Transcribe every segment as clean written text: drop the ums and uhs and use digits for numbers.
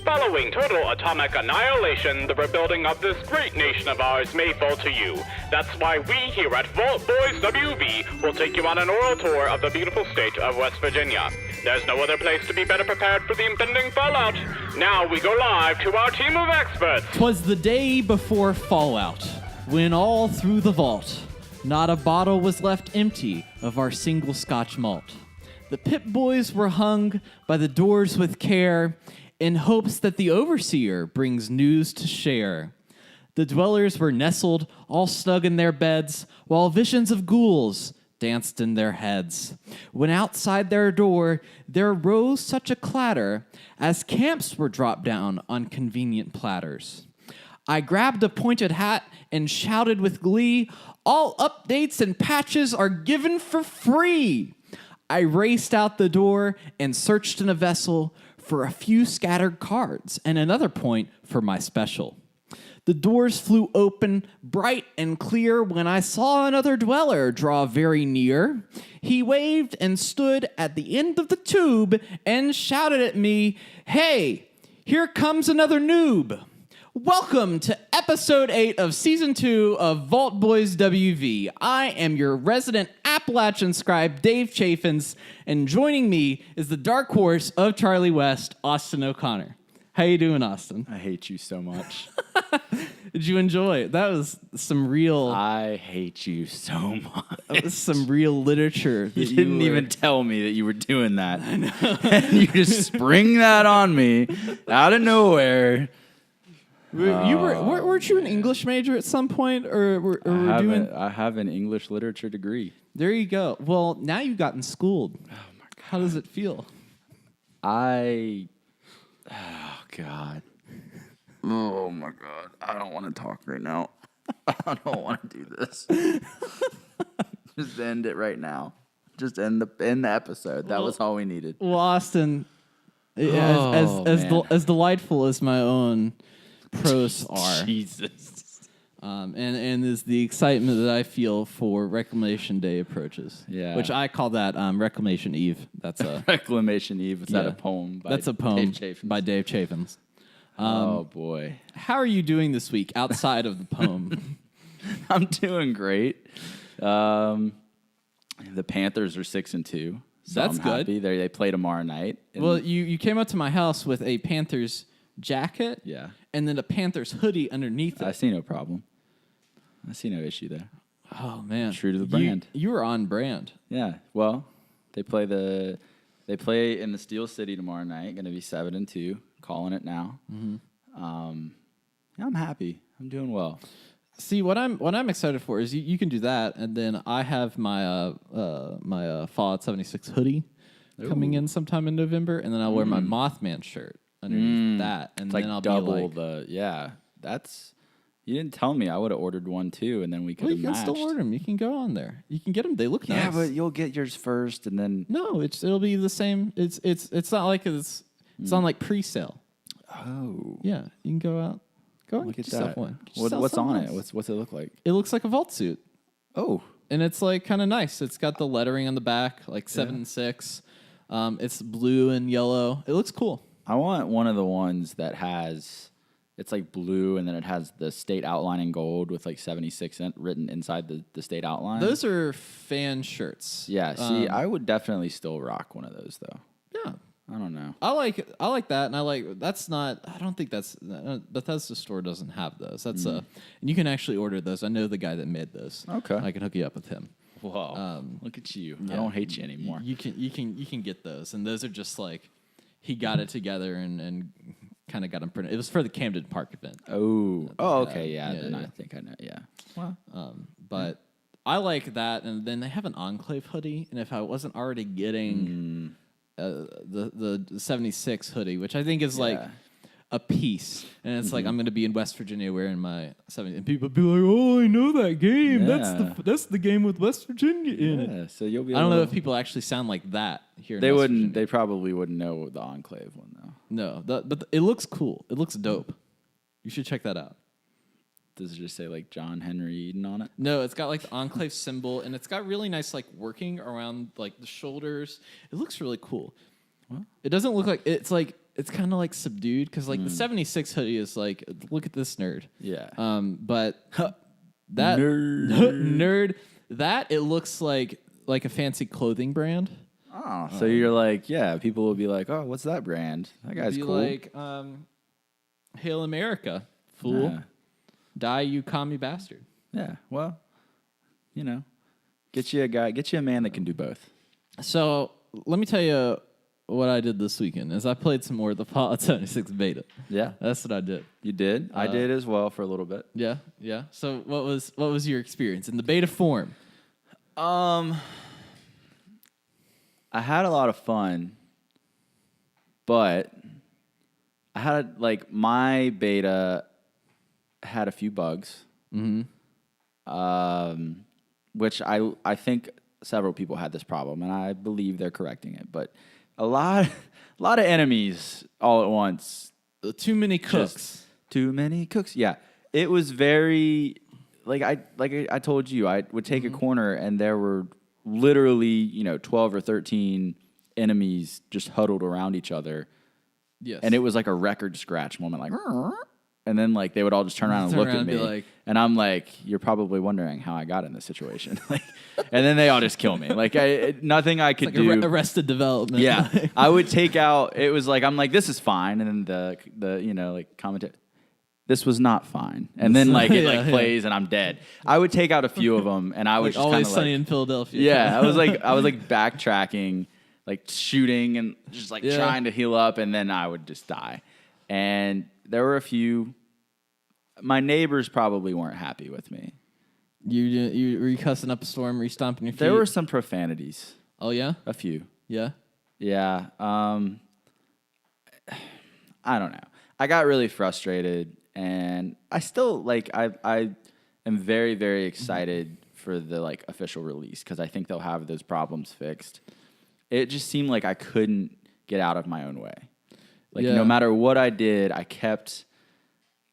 Following total atomic annihilation, the rebuilding of this great nation of ours may fall to you. That's why we here at Vault Boys WV will take you on an oral tour of the beautiful state of West Virginia. There's no other place to be better prepared for the impending fallout. Now we go live to our team of experts. 'Twas the day before Fallout, when all through the vault, not a bottle was left empty of our single Scotch malt. The Pip Boys were hung by the doors with care, in hopes that the overseer brings news to share. The dwellers were nestled all snug in their beds, while visions of ghouls danced in their heads. When outside their door there rose such a clatter, as camps were dropped down on convenient platters. I grabbed a pointed hat and shouted with glee, all updates and patches are given for free. I raced out the door and searched in a vessel for a few scattered cards and another point for my special. The doors flew open, bright and clear, when I saw another dweller draw very near. He waved and stood at the end of the tube and shouted at me, "Hey, here comes another noob." Welcome to episode 8 of season 2 of Vault Boys WV. I am your resident Appalachian scribe, Dave Chaffins, and joining me is the dark horse of Charlie West, Austin O'Connor. How you doing, Austin? I hate you so much. Did you enjoy it? That was some real... I hate you so much. That was some real literature. You didn't even tell me that you were doing that. I know. And you just spring that on me out of nowhere. Weren't you an English major at some point, or I have an English literature degree. There you go. Well, now you've gotten schooled. Oh my God. How does it feel? Oh God. Oh my God. I don't want to talk right now. I don't want to do this. Just end it right now. Just end the episode. That was all we needed. Well, Austin, as delightful as my own prose are. Jesus. And is the excitement that I feel for Reclamation Day approaches. Yeah. Which I call that Reclamation Eve. That's a Reclamation Eve. Is that a poem? That's a poem by Dave Chaffins. Oh boy. How are you doing this week outside of the poem? I'm doing great. The Panthers are 6-2. So That's I'm good. Happy. They play tomorrow night. Well, you came up to my house with a Panthers jacket, Yeah. and then a Panthers hoodie underneath it. I see no problem. I see no issue there. Oh man, True to the brand. You were on brand. Yeah. Well, they play in the Steel City tomorrow night. Going to be 7-2. Calling it now. Mm-hmm. Yeah, I'm happy. I'm doing well. See, what I'm excited for is you can do that, and then I have my Fallout 76 hoodie coming in sometime in November, and then I'll wear my Mothman shirt underneath that, and It's then I'll double be like, That's. You didn't tell me. I would have ordered one too, and then we could have you can matched. still order them. You can go on there. You can get them. They look nice. Yeah, but you'll get yours first, and then no, it'll be the same. It's not like it's on like pre-sale. Oh, Yeah, you can go out. Go and look get at yourself that. one. What's on it? What's it look like? It looks like a vault suit. Oh, And it's like kind of nice. It's got the lettering on the back, like 7 and 6. It's blue and yellow. It looks cool. I want one of the ones that has. It's like blue, and then it has the state outline in gold with like 76 written inside the state outline. Those are fan shirts. Yeah. See, I would definitely still rock one of those though. Yeah. I don't know. I like that, and that's not. I don't think that's Bethesda store doesn't have those. That's and you can actually order those. I know the guy that made those. Okay. I can hook you up with him. Whoa. Look at you. I don't hate you anymore. You can get those, and those are just like he got it together and kind of got them printed. It was for the Camden Park event. Oh. Okay. Yeah. yeah, Then yeah. I think I know. Yeah. Well. But I like that, and then they have an Enclave hoodie, and if I wasn't already getting the 76 hoodie, which I think is like a piece, and it's like I'm going to be in West Virginia wearing my 70, and people be like, "Oh, I know that game. Yeah. That's the game with West Virginia in it." Yeah. So you'll be. I don't know if people actually sound like that here. They in West wouldn't. Virginia. They probably wouldn't know the Enclave one though. No, but it looks cool. It looks dope. You should check that out. Does it just say like John Henry Eden on it? No, it's got like the Enclave symbol, and it's got really nice like working around like the shoulders. It looks really cool. What? It doesn't look like it's like it's kind of like subdued because like the 76 hoodie is like, look at this nerd. Yeah. But that nerd, that it looks like a fancy clothing brand. Oh, so you're like, yeah, people will be like, oh, what's that brand? That guy's cool. Like, Hail America, fool. Yeah. Die, you commie bastard. Yeah, well, you know, get you a man that can do both. So let me tell you what I did this weekend is I played some more of the Fallout 76 beta. Yeah. That's what I did. You did? I did as well for a little bit. Yeah, yeah. So what was your experience in the beta form? I had a lot of fun, but I had like my beta had a few bugs. Which I think several people had this problem, and I believe they're correcting it. But a lot of enemies all at once. Too many cooks. Too many cooks. Yeah, it was very like I told you, I would take a corner and there were literally 12 or 13 enemies just huddled around each other. Yes, and it was like a record scratch moment, like. And then, like, they would all just turn around and look at me. And I'm like, you're probably wondering how I got in this situation. And then they all just kill me. Like, nothing I could do. Arrested Development. Yeah. I would take out, it was like, I'm like, this is fine. And then the commentary, this was not fine. And then, like, it plays and I'm dead. I would take out a few of them and I was just kind of Always Sunny in Philadelphia. Yeah. I was like backtracking, like shooting and just like trying to heal up. And then I would just die. And there were a few. My neighbors probably weren't happy with me. You were you cussing up a storm? Were you stomping your feet? There were some profanities. Oh yeah, a few. Yeah, yeah. I don't know. I got really frustrated, and I still I am very, very excited for the official release because I think they'll have those problems fixed. It just seemed like I couldn't get out of my own way. No matter what I did, I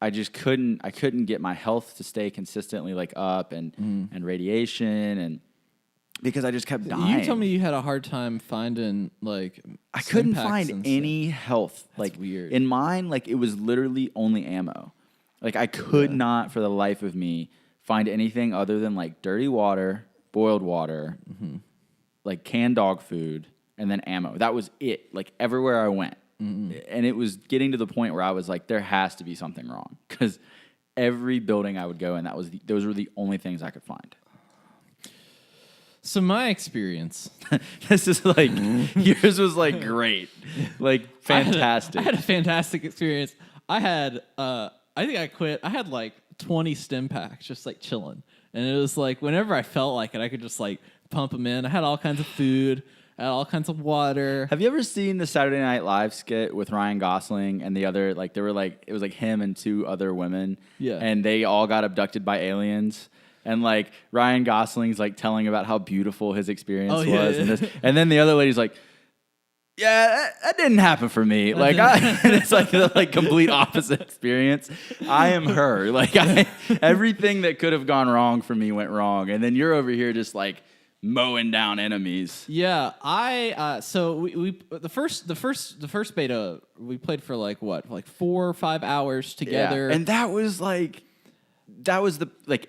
just couldn't get my health to stay consistently up and radiation and because I just kept dying. You told me you had a hard time finding I couldn't find any health. That's weird. In mine, it was literally only ammo. I could not for the life of me find anything other than dirty water, boiled water, canned dog food, and then ammo. That was it. Everywhere I went. And it was getting to the point where I was like, there has to be something wrong. Because every building I would go in, those were the only things I could find. So my experience... this is yours was great. Fantastic. I had a fantastic experience. I had, I think I quit. I had 20 stim packs just chilling. And it was whenever I felt like it, I could just pump them in. I had all kinds of food. I had all kinds of water. Have you ever seen the Saturday Night Live skit with Ryan Gosling and the other, they were it was him and two other women. Yeah. And they all got abducted by aliens. And Ryan Gosling's telling about how beautiful his experience was. Yeah. And then the other lady's yeah, that didn't happen for me. It's the complete opposite experience. I am her. Everything that could have gone wrong for me went wrong. And then you're over here just mowing down enemies. Yeah, so we the first beta we played for 4 or 5 hours together, and that was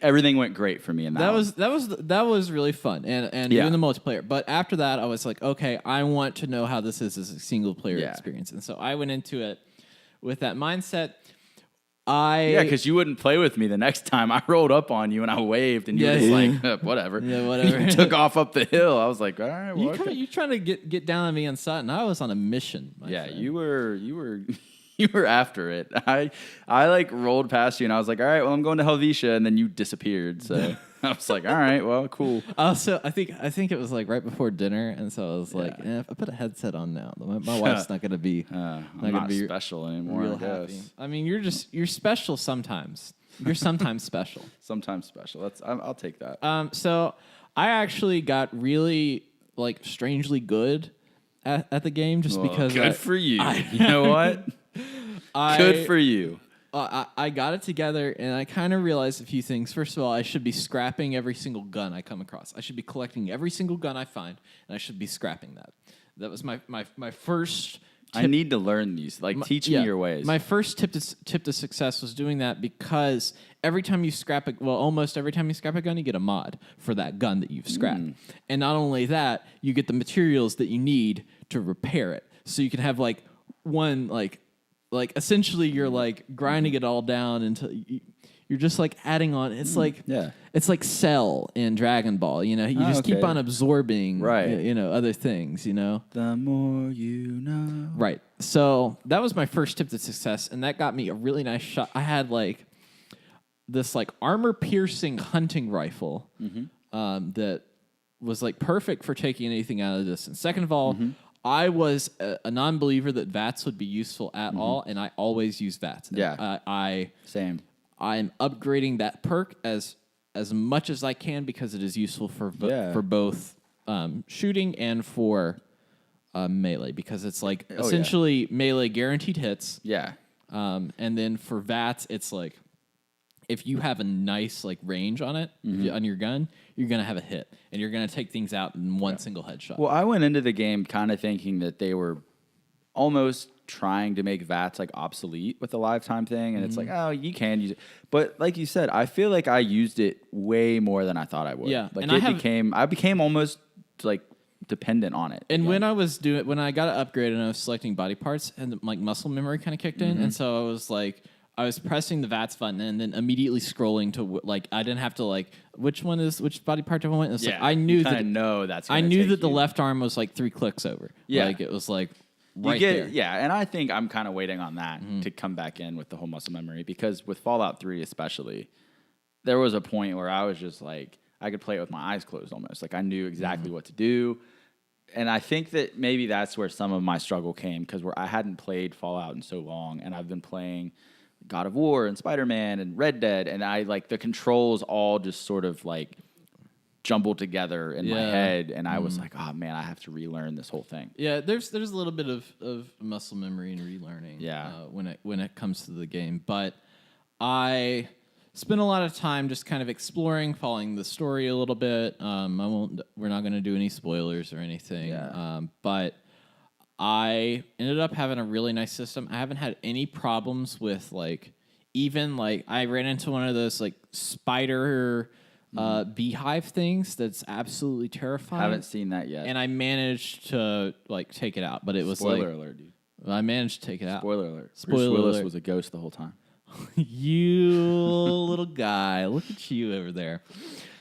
everything went great for me in that was really fun and doing the multiplayer. But after that, I was okay, I want to know how this is as a single player experience, and so I went into it with that mindset. Because you wouldn't play with me the next time. I rolled up on you and I waved, and you were just whatever. Yeah, whatever. You took off up the hill. I was like, all right. Well, you trying to get down on me on Sutton? I was on a mission. Yeah, friend. You were after it. I rolled past you and I was like, all right, well, I'm going to Helvetia, and then you disappeared. So I was like, all right, well, cool. Also, I think it was right before dinner, and so I was if I put a headset on now, my wife's not going to be I'm not special anymore. Real happy. I mean, you're special sometimes. You're sometimes special. Sometimes special. I'll take that. So I actually got really strangely good at the game just because. Good for you. You know what? Good for you. I got it together, and I kind of realized a few things. First of all, I should be scrapping every single gun I come across. I should be collecting every single gun I find, and I should be scrapping that. That was my first I need to learn these. Like, teach me your ways. My first tip to success was doing that because every time you scrap almost every time you scrap a gun, you get a mod for that gun that you've scrapped. And not only that, you get the materials that you need to repair it. So you can have like one like essentially you're like grinding it all down until you're just like adding on. It's it's like Cell in Dragon Ball. You know, you just keep on absorbing, other things. You know, the more you know. Right. So that was my first tip to success, and that got me a really nice shot. I had like this like armor-piercing hunting rifle that was like perfect for taking anything out of the distance. Second of all, I was a non-believer that VATS would be useful at all, and I always use VATS. Yeah. Same. I'm upgrading that perk as much as I can because it is useful for both shooting and for melee, because it's like essentially melee guaranteed hits. Yeah. And then for VATS, it's like if you have a nice like range on it on your gun, you're gonna have a hit, and you're gonna take things out in one single headshot. Well, I went into the game kind of thinking that they were almost trying to make VATS like obsolete with the lifetime thing, and it's like, oh, you can use it, but like you said, I feel like I used it way more than I thought I would. Yeah, like and I became almost like dependent on it. And when I got it upgraded and I was selecting body parts, and like muscle memory kind of kicked in, and so I was like, I was pressing the VATS button and then immediately scrolling to like I didn't have to like which body part do I want? It's like I knew that the left arm was like 3 clicks over. Yeah, like it was like right there. Yeah, and I think I'm kind of waiting on that to come back in with the whole muscle memory, because with Fallout 3 especially, there was a point where I was just like I could play it with my eyes closed almost. Like I knew exactly what to do. And I think that maybe that's where some of my struggle came, because I hadn't played Fallout in so long, and I've been playing God of War and Spider-Man and Red Dead, and I like the controls all just sort of like jumbled together in my head, and I was like, oh man, I have to relearn this whole thing. Yeah, there's a little bit of muscle memory and relearning when it comes to the game, but I spent a lot of time just kind of exploring, following the story a little bit. We're not going to do any spoilers or anything, but I ended up having a really nice system. I haven't had any problems with like I ran into one of those like spider beehive things that's absolutely terrifying. Haven't seen that yet. And I managed to like take it out, but it was spoiler alert, dude. I managed to take it out. Spoiler alert. Bruce Willis was a ghost the whole time. You little guy, look at you over there.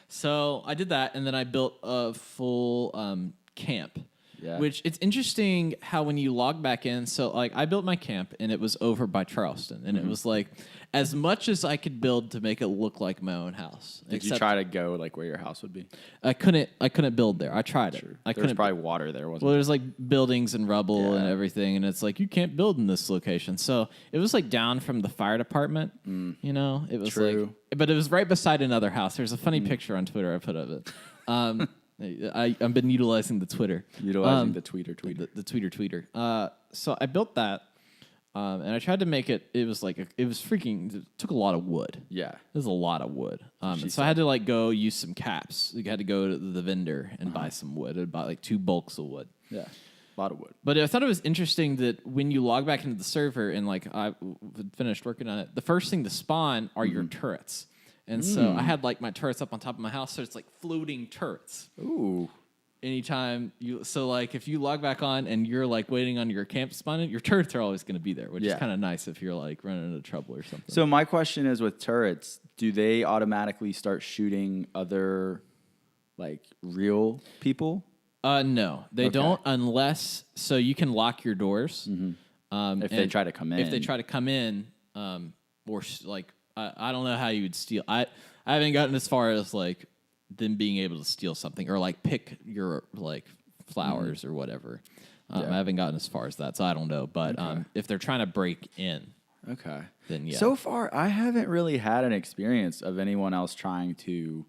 So I did that, and then I built a full camp. Yeah. Which it's interesting how when you log back in, so like I built my camp and it was over by Charleston, and it was like as much as I could build to make it look like my own house. Did you try to go like where your house would be? I couldn't build there. I tried it. There's probably water there, wasn't there? Well, there's like buildings and rubble and everything, and it's like you can't build in this location. So it was like down from the fire department. You know, it was like, but it was right beside another house. There's a funny picture on Twitter I put of it. I've been utilizing the Twitter. The tweeter. The tweeter. So I built that, and I tried to make it. It was freaking. It took a lot of wood. Yeah, it was a lot of wood. So I had to like go use some caps. You had to go to the vendor and buy some wood. I'd buy like 2 bulks of wood. Yeah, a lot of wood. But I thought it was interesting that when you log back into the server and like I finished working on it, the first thing to spawn are your turrets. And so I had like my turrets up on top of my house, so it's like floating turrets. Ooh. Anytime like if you log back on and you're like waiting on your camp to spawn in, your turrets are always going to be there, which is kind of nice if you're like running into trouble or something. So my question is, with turrets, do they automatically start shooting other like real people? No, they don't, unless so you can lock your doors. If they try to come in. If they try to come in, I don't know how you would steal. I haven't gotten as far as like them being able to steal something or like pick your like flowers or whatever. I haven't gotten as far as that, so I don't know. But if they're trying to break in, then yeah. So far, I haven't really had an experience of anyone else trying to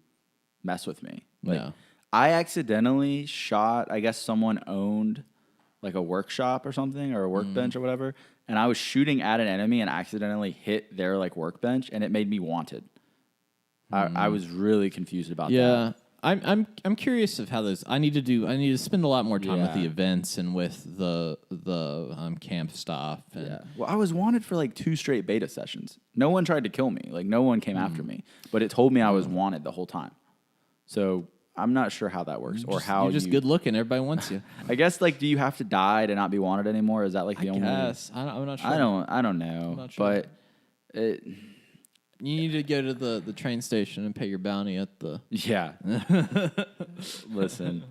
mess with me. Like, no. I accidentally shot. I guess someone owned like a workshop or something or a workbench or whatever. And I was shooting at an enemy and accidentally hit their like workbench, and it made me wanted. I was really confused about that. Yeah, I'm curious of how those. I need to spend a lot more time with Yeah. the events and with the camp stuff. And Yeah. Well, I was wanted for like 2 straight beta sessions. No one tried to kill me. Like no one came after me, but it told me I was wanted the whole time. So I'm not sure how that works or how you're just good looking. Everybody wants you. I guess like, do you have to die to not be wanted anymore? Is that like the only? Yes, I'm not sure. I don't know. not sure. But it. You need to go to the train station and pay your bounty at the. Yeah. Listen,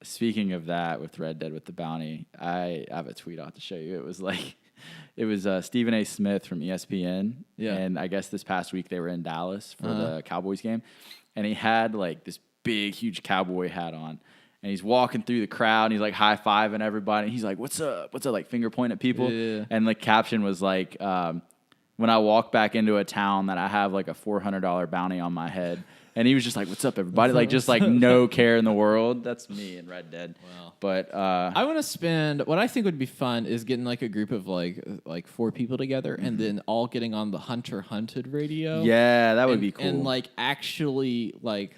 speaking of that with Red Dead with the bounty, I have a tweet I'll have to show you. It was Stephen A. Smith from ESPN. Yeah. And I guess this past week they were in Dallas for the Cowboys game. And he had like this big, huge cowboy hat on. And he's walking through the crowd and he's like high-fiving everybody. And he's like, what's up? What's up? Like finger pointing at people. Yeah. And the caption was like, when I walk back into a town that I have like a $400 bounty on my head. And he was just like, what's up, everybody? Like, just like no care in the world. That's me in Red Dead. Wow. But I want to spend, what I think would be fun is getting like a group of like 4 people together and then all getting on the Hunter Hunted radio. yeah, that would be cool. And like actually like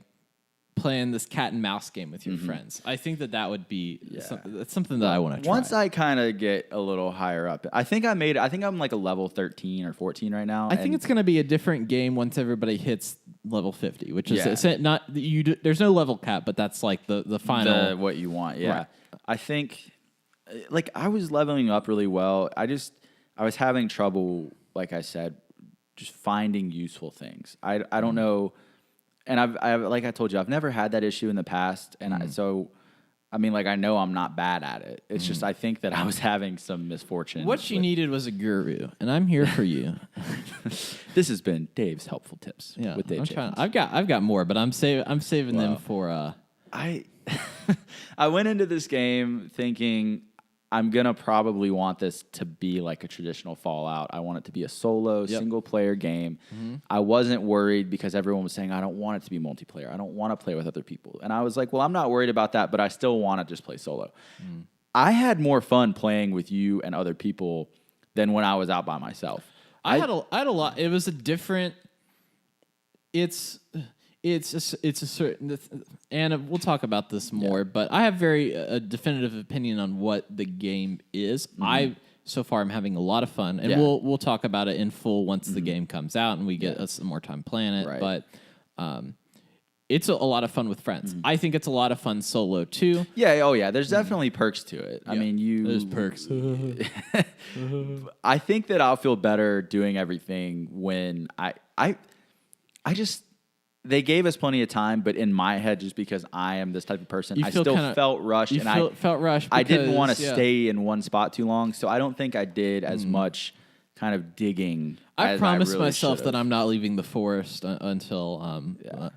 playing this cat and mouse game with your friends. I think that would be that's something that I want to try. Once I kind of get a little higher up, I think I'm like a level 13 or 14 right now. I think it's going to be a different game once everybody hits level 50, which is it's not there's no level cap, but that's like the final what you want. Yeah. Right. I think like I was leveling up really well. I was having trouble, like I said, just finding useful things. I don't know. And I've like I told you, I've never had that issue in the past. And I mean, like, I know I'm not bad at it. It's just I think that I was having some misfortune. What you needed was a guru, and I'm here for you. This has been Dave's helpful tips Yeah, with Dave. I've got more, but I'm saving them for. I went into this game thinking I'm gonna probably want this to be like a traditional Fallout. I want it to be a solo single player game. I wasn't worried because everyone was saying I don't want it to be multiplayer. I don't want to play with other people. And I was like, well, I'm not worried about that, but I still want to just play solo. I had more fun playing with you and other people than when I was out by myself. I had a lot. It was a different. It's a certain, and we'll talk about this more. But I have a definitive opinion on what the game is. So far I'm having a lot of fun, and we'll talk about it in full once the game comes out and we get some more time playing it. Right. But it's a lot of fun with friends. I think it's a lot of fun solo too. Yeah, oh yeah. There's definitely perks to it. I mean, there's perks. I think that I'll feel better doing everything when I just. They gave us plenty of time, but in my head, just because I am this type of person, I still felt rushed, and I felt rushed. I didn't want to stay in one spot too long, so I don't think I did as much kind of digging. I promised really myself should've. that I'm not leaving the forest until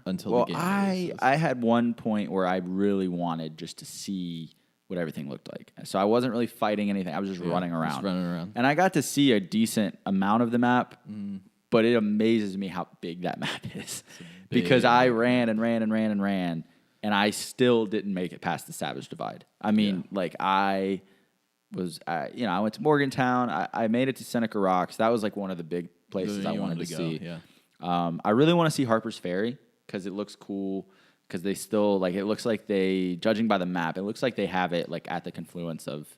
the game. I had one point where I really wanted just to see what everything looked like, so I wasn't really fighting anything. I was just running around, and I got to see a decent amount of the map. But it amazes me how big that map is. Because I ran, and I still didn't make it past the Savage Divide. I mean, like, I went to Morgantown. I made it to Seneca Rocks. That was, like, one of the big places I wanted to see. Yeah. I really want to see Harper's Ferry because it looks cool. Because they still, like, it looks like judging by the map, it looks like they have it, like, at the confluence of,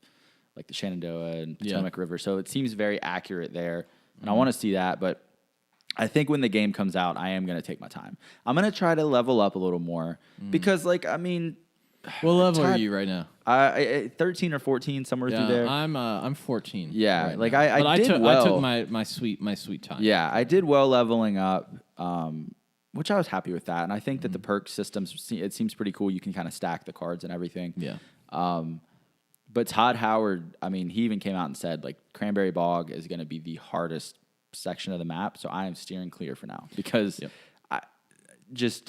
like, the Shenandoah and Potomac River. So it seems very accurate there. And I want to see that, but I think when the game comes out, I am going to take my time. I'm going to try to level up a little more because, like, I mean, what level are you right now? 13 or 14, somewhere through there. I'm 14. Yeah, right like now. I did well. I took my sweet time. Yeah, I did well leveling up, which I was happy with that. And I think that the perk systems, it seems pretty cool. You can kind of stack the cards and everything. Yeah. But Todd Howard, I mean, he even came out and said, like, Cranberry Bog is going to be the hardest section of the map, so I am steering clear for now because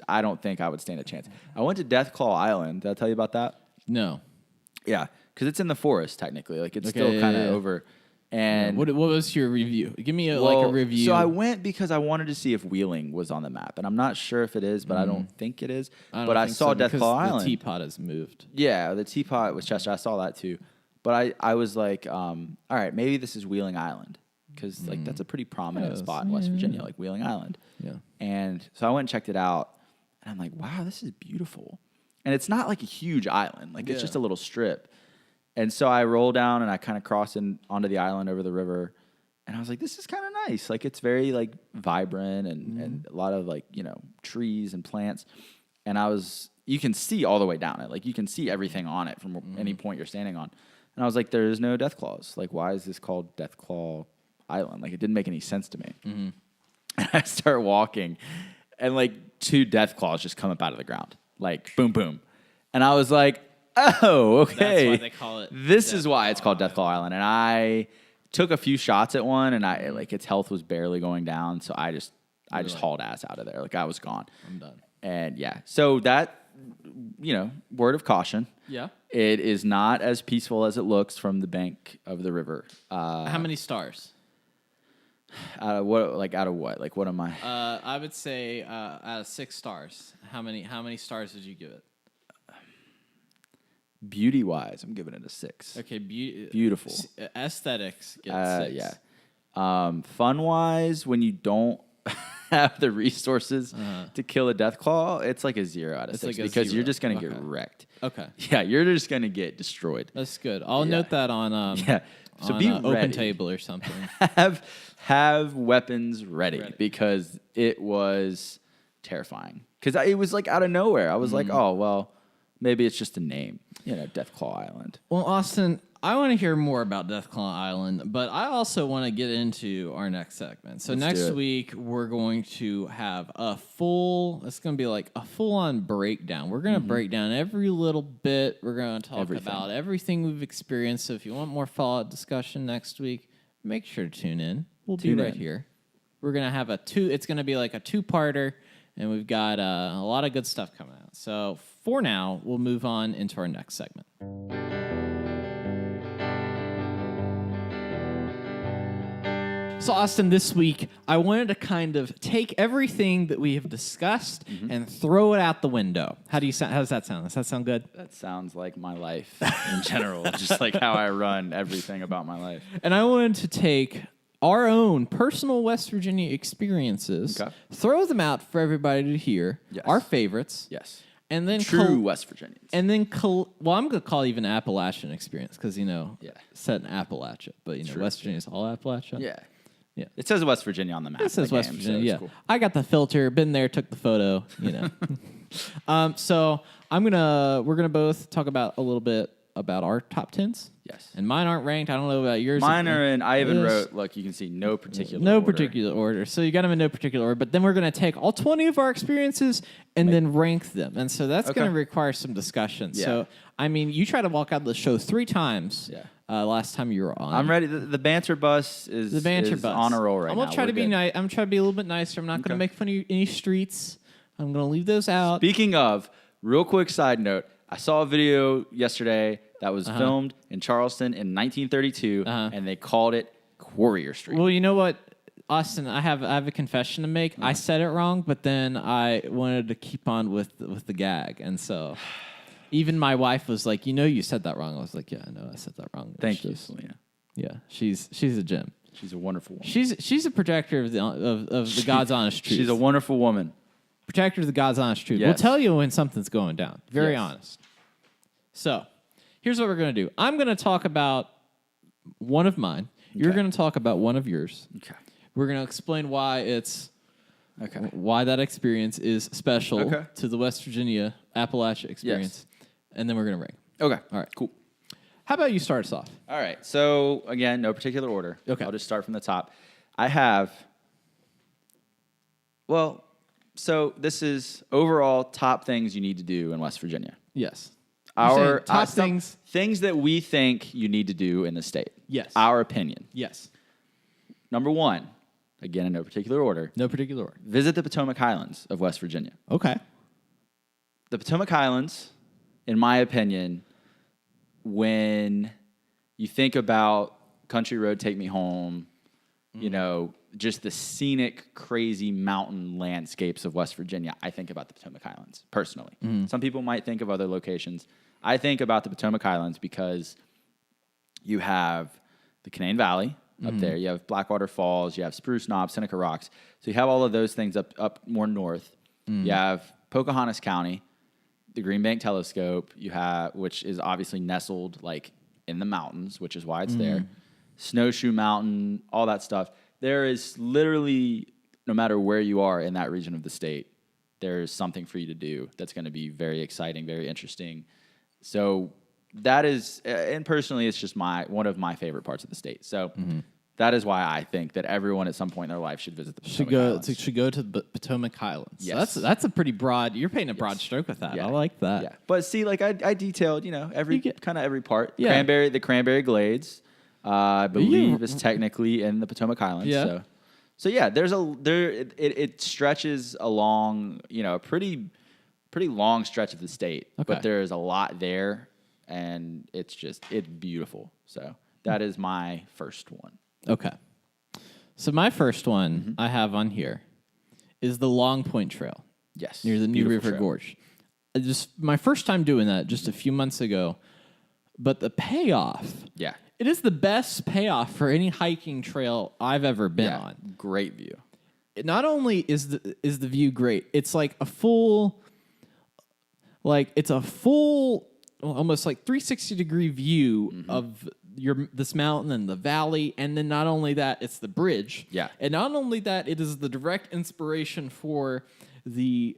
I don't think I would stand a chance. I went to Deathclaw Island. Did I tell you about that? No. Yeah, because it's in the forest technically. Like it's still kind of over. And what was your review? Give me a review. So I went because I wanted to see if Wheeling was on the map, and I'm not sure if it is, but I don't think it is. But I saw Deathclaw Island. The teapot has moved. Yeah, the teapot was Chester. I saw that too. But I was like, all right, maybe this is Wheeling Island. Because that's a pretty prominent spot in West Virginia, like Wheeling Island. Yeah. And so I went and checked it out, And I'm like, wow, this is beautiful. And it's not like a huge island. Like, it's just a little strip. And so I roll down and I kind of cross onto the island over the river. And I was like, this is kind of nice. Like, it's very, like, vibrant and a lot of, like, you know, trees and plants. And you can see all the way down it. Like, you can see everything on it from any point you're standing on. And I was like, there is no death claws. Like, why is this called Death Claw Island? Like, it didn't make any sense to me. Mm-hmm. And I start walking, and, like, 2 death claws just come up out of the ground. Like, boom, boom. And I was like, oh, okay. That's why they call it This is why it's called Death Claw Island. And I took a few shots at one, and its health was barely going down, so I just hauled ass out of there. Like, I was gone. I'm done. And, yeah. So that, you know, word of caution. Yeah. It is not as peaceful as it looks from the bank of the river. How many stars? Out of what? Like, what am I? I would say out of 6 stars. How many stars would you give it? Beauty-wise, I'm giving it a 6. Okay, beautiful. Aesthetics, get 6. Yeah. Fun-wise, when you don't have the resources to kill a death claw, it's like a 0 out of 6 like because you're just gonna get wrecked. Okay. Yeah, you're just gonna get destroyed. That's good. I'll note that on So on be open ready. table or something. have weapons ready because it was terrifying. Because it was like out of nowhere. I was like, oh well, maybe it's just a name, you know, Death Claw Island. Well, Austin, I want to hear more about Death Claw Island, but I also want to get into our next segment. So next week, we're going to have it's going to be like a full-on breakdown. We're going to break down every little bit. We're going to talk about everything we've experienced. So if you want more Fallout discussion next week, make sure to tune in. We'll be right here. We're going to have it's going to be like a 2-parter, and we've got a lot of good stuff coming out. So for now, we'll move on into our next segment. So, Austin, this week, I wanted to kind of take everything that we have discussed and throw it out the window. How does that sound? Does that sound good? That sounds like my life in general, just like how I run everything about my life. And I wanted to take our own personal West Virginia experiences, throw them out for everybody to hear, our favorites. Yes. And then true West Virginians. And then, I'm going to call it even Appalachian experience because, you know, set in Appalachia. But, you know, West Virginia's all Appalachia. Yeah. Yeah. It says West Virginia on the map. It says West Virginia, so cool. I got the filter, been there, took the photo, you know. So we're gonna both talk about a little bit about our top 10s. Yes. And mine aren't ranked. I don't know about yours. Mine are in, I even wrote, look, you can see no particular order. So you got them in no particular order. But then we're going to take all 20 of our experiences and then rank them. And so that's going to require some discussion. Yeah. So, I mean, you tried to walk out of the show 3 times last time you were on. I'm ready. The banter bus is on a roll right now. I'm going to try to be nice. I'm trying to be a little bit nicer. I'm not going to make fun of any streets. I'm going to leave those out. Speaking of, real quick side note, I saw a video yesterday that was filmed in Charleston in 1932, and they called it Warrior Street. Well, you know what, Austin, I have a confession to make. I said it wrong, but then I wanted to keep on with the gag, and so even my wife was like, "You know, you said that wrong." I was like, "Yeah, I know, I said that wrong." Thank you, Selena. Yeah, she's a gem. She's a wonderful woman. She's a protector of the God's honest truth. She's a wonderful woman. Protector of the God's honest truth. Yes. We'll tell you when something's going down. Very honest. So, here's what we're going to do. I'm going to talk about one of mine. Okay. You're going to talk about one of yours. Okay. We're going to explain why why that experience is special to the West Virginia Appalachia experience. Yes. And then we're going to rank. Okay. All right. Cool. How about you start us off? All right. So, again, no particular order. Okay. I'll just start from the top. So this is overall top things you need to do in West Virginia. Yes. Our top things that we think you need to do in the state. Yes. Our opinion. Yes. Number 1, again in no particular order. No particular order. Visit the Potomac Highlands of West Virginia. Okay. The Potomac Highlands, in my opinion, when you think about Country Road Take Me Home, you know, just the scenic, crazy mountain landscapes of West Virginia, I think about the Potomac Highlands, personally. Some people might think of other locations. I think about the Potomac Highlands because you have the Canaan Valley up there. You have Blackwater Falls. You have Spruce Knob, Seneca Rocks. So you have all of those things up more north. You have Pocahontas County, the Green Bank Telescope. You have, which is obviously nestled like in the mountains, which is why it's there. Snowshoe Mountain, all that stuff. There is literally, no matter where you are in that region of the state, there's something for you to do that's going to be very exciting, very interesting. So that is, and personally, it's just one of my favorite parts of the state. So that is why I think that everyone at some point in their life should visit the Potomac Highlands. Should go to the Potomac Highlands. Yes. So that's a pretty broad. You're painting a broad stroke with that. Yeah. I like that. Yeah, but see, like I detailed, every part. Yeah. The Cranberry Glades, I believe, is technically in the Potomac Highlands. Yeah. So yeah, it stretches along, a pretty long stretch of the state, Okay. but there is a lot there, and it's beautiful. So that is my first one. Okay. So my first one I have on here is the Long Point Trail. Yes, Near the New beautiful River trail. Gorge. Just my first time doing that just a few months ago, but the payoff. Yeah. It is the best payoff for any hiking trail I've ever been on. Great view. Not only is the view great, it's like a full, almost like 360-degree view of this mountain and the valley, and then not only that, it's the bridge. Yeah. And not only that, it is the direct inspiration for the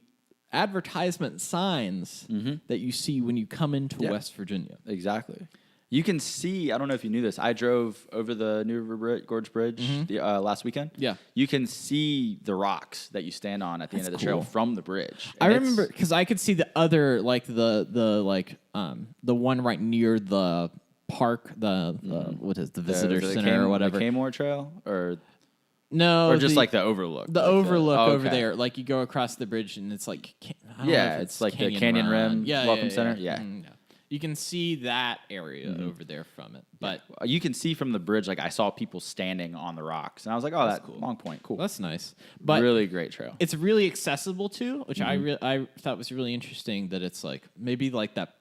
advertisement signs that you see when you come into West Virginia. Exactly. You can see, I don't know if you knew this, I drove over the New River Gorge Bridge last weekend. Yeah. You can see the rocks that you stand on at the end of the trail from the bridge. I remember because I could see the other, like the one right near the park, what is the visitor center or whatever. The Kmore Trail or just like the overlook. The overlook over there, like you go across the bridge and it's like it's like the Canyon Rim Welcome Center. Yeah. You can see that area over there from it, but you can see from the bridge. Like I saw people standing on the rocks, and I was like, "Oh, that's cool. Long Point, cool. That's nice." But really great trail. It's really accessible too, which I thought was really interesting. That it's like maybe like that.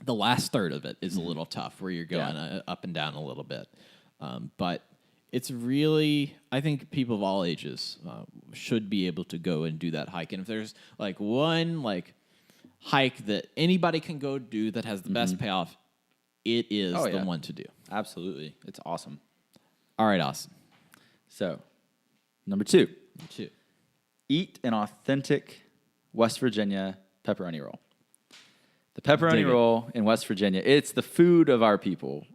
The last third of it is a little tough, where you're going up and down a little bit, but it's really. I think people of all ages should be able to go and do that hike. And if there's like one hike that anybody can go do that has the best payoff, it is the one to do. Absolutely. It's awesome. All right, Austin. So, number two. Eat an authentic West Virginia pepperoni roll. The pepperoni roll in West Virginia, it's the food of our people.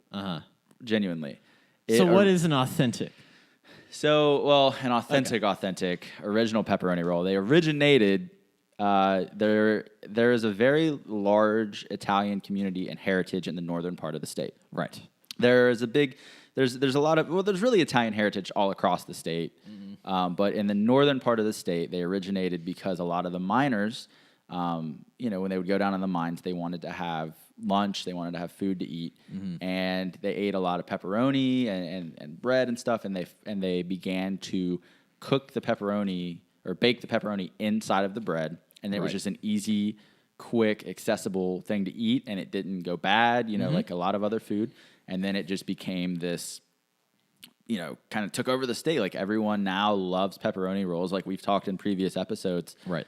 Genuinely. What is an authentic? So, an authentic original pepperoni roll. They originated... there is a very large Italian community and heritage in the northern part of the state. Right. There's a lot of, there's really Italian heritage all across the state. But in the northern part of the state, they originated because a lot of the miners, when they would go down in the mines, they wanted to have lunch, they wanted to have food to eat, and they ate a lot of pepperoni and bread and stuff, and they began to cook the pepperoni or bake the pepperoni inside of the bread. And it was just an easy, quick, accessible thing to eat, and it didn't go bad, like a lot of other food. And then it just became this, kind of took over the state. Like everyone now loves pepperoni rolls, like we've talked in previous episodes. Right.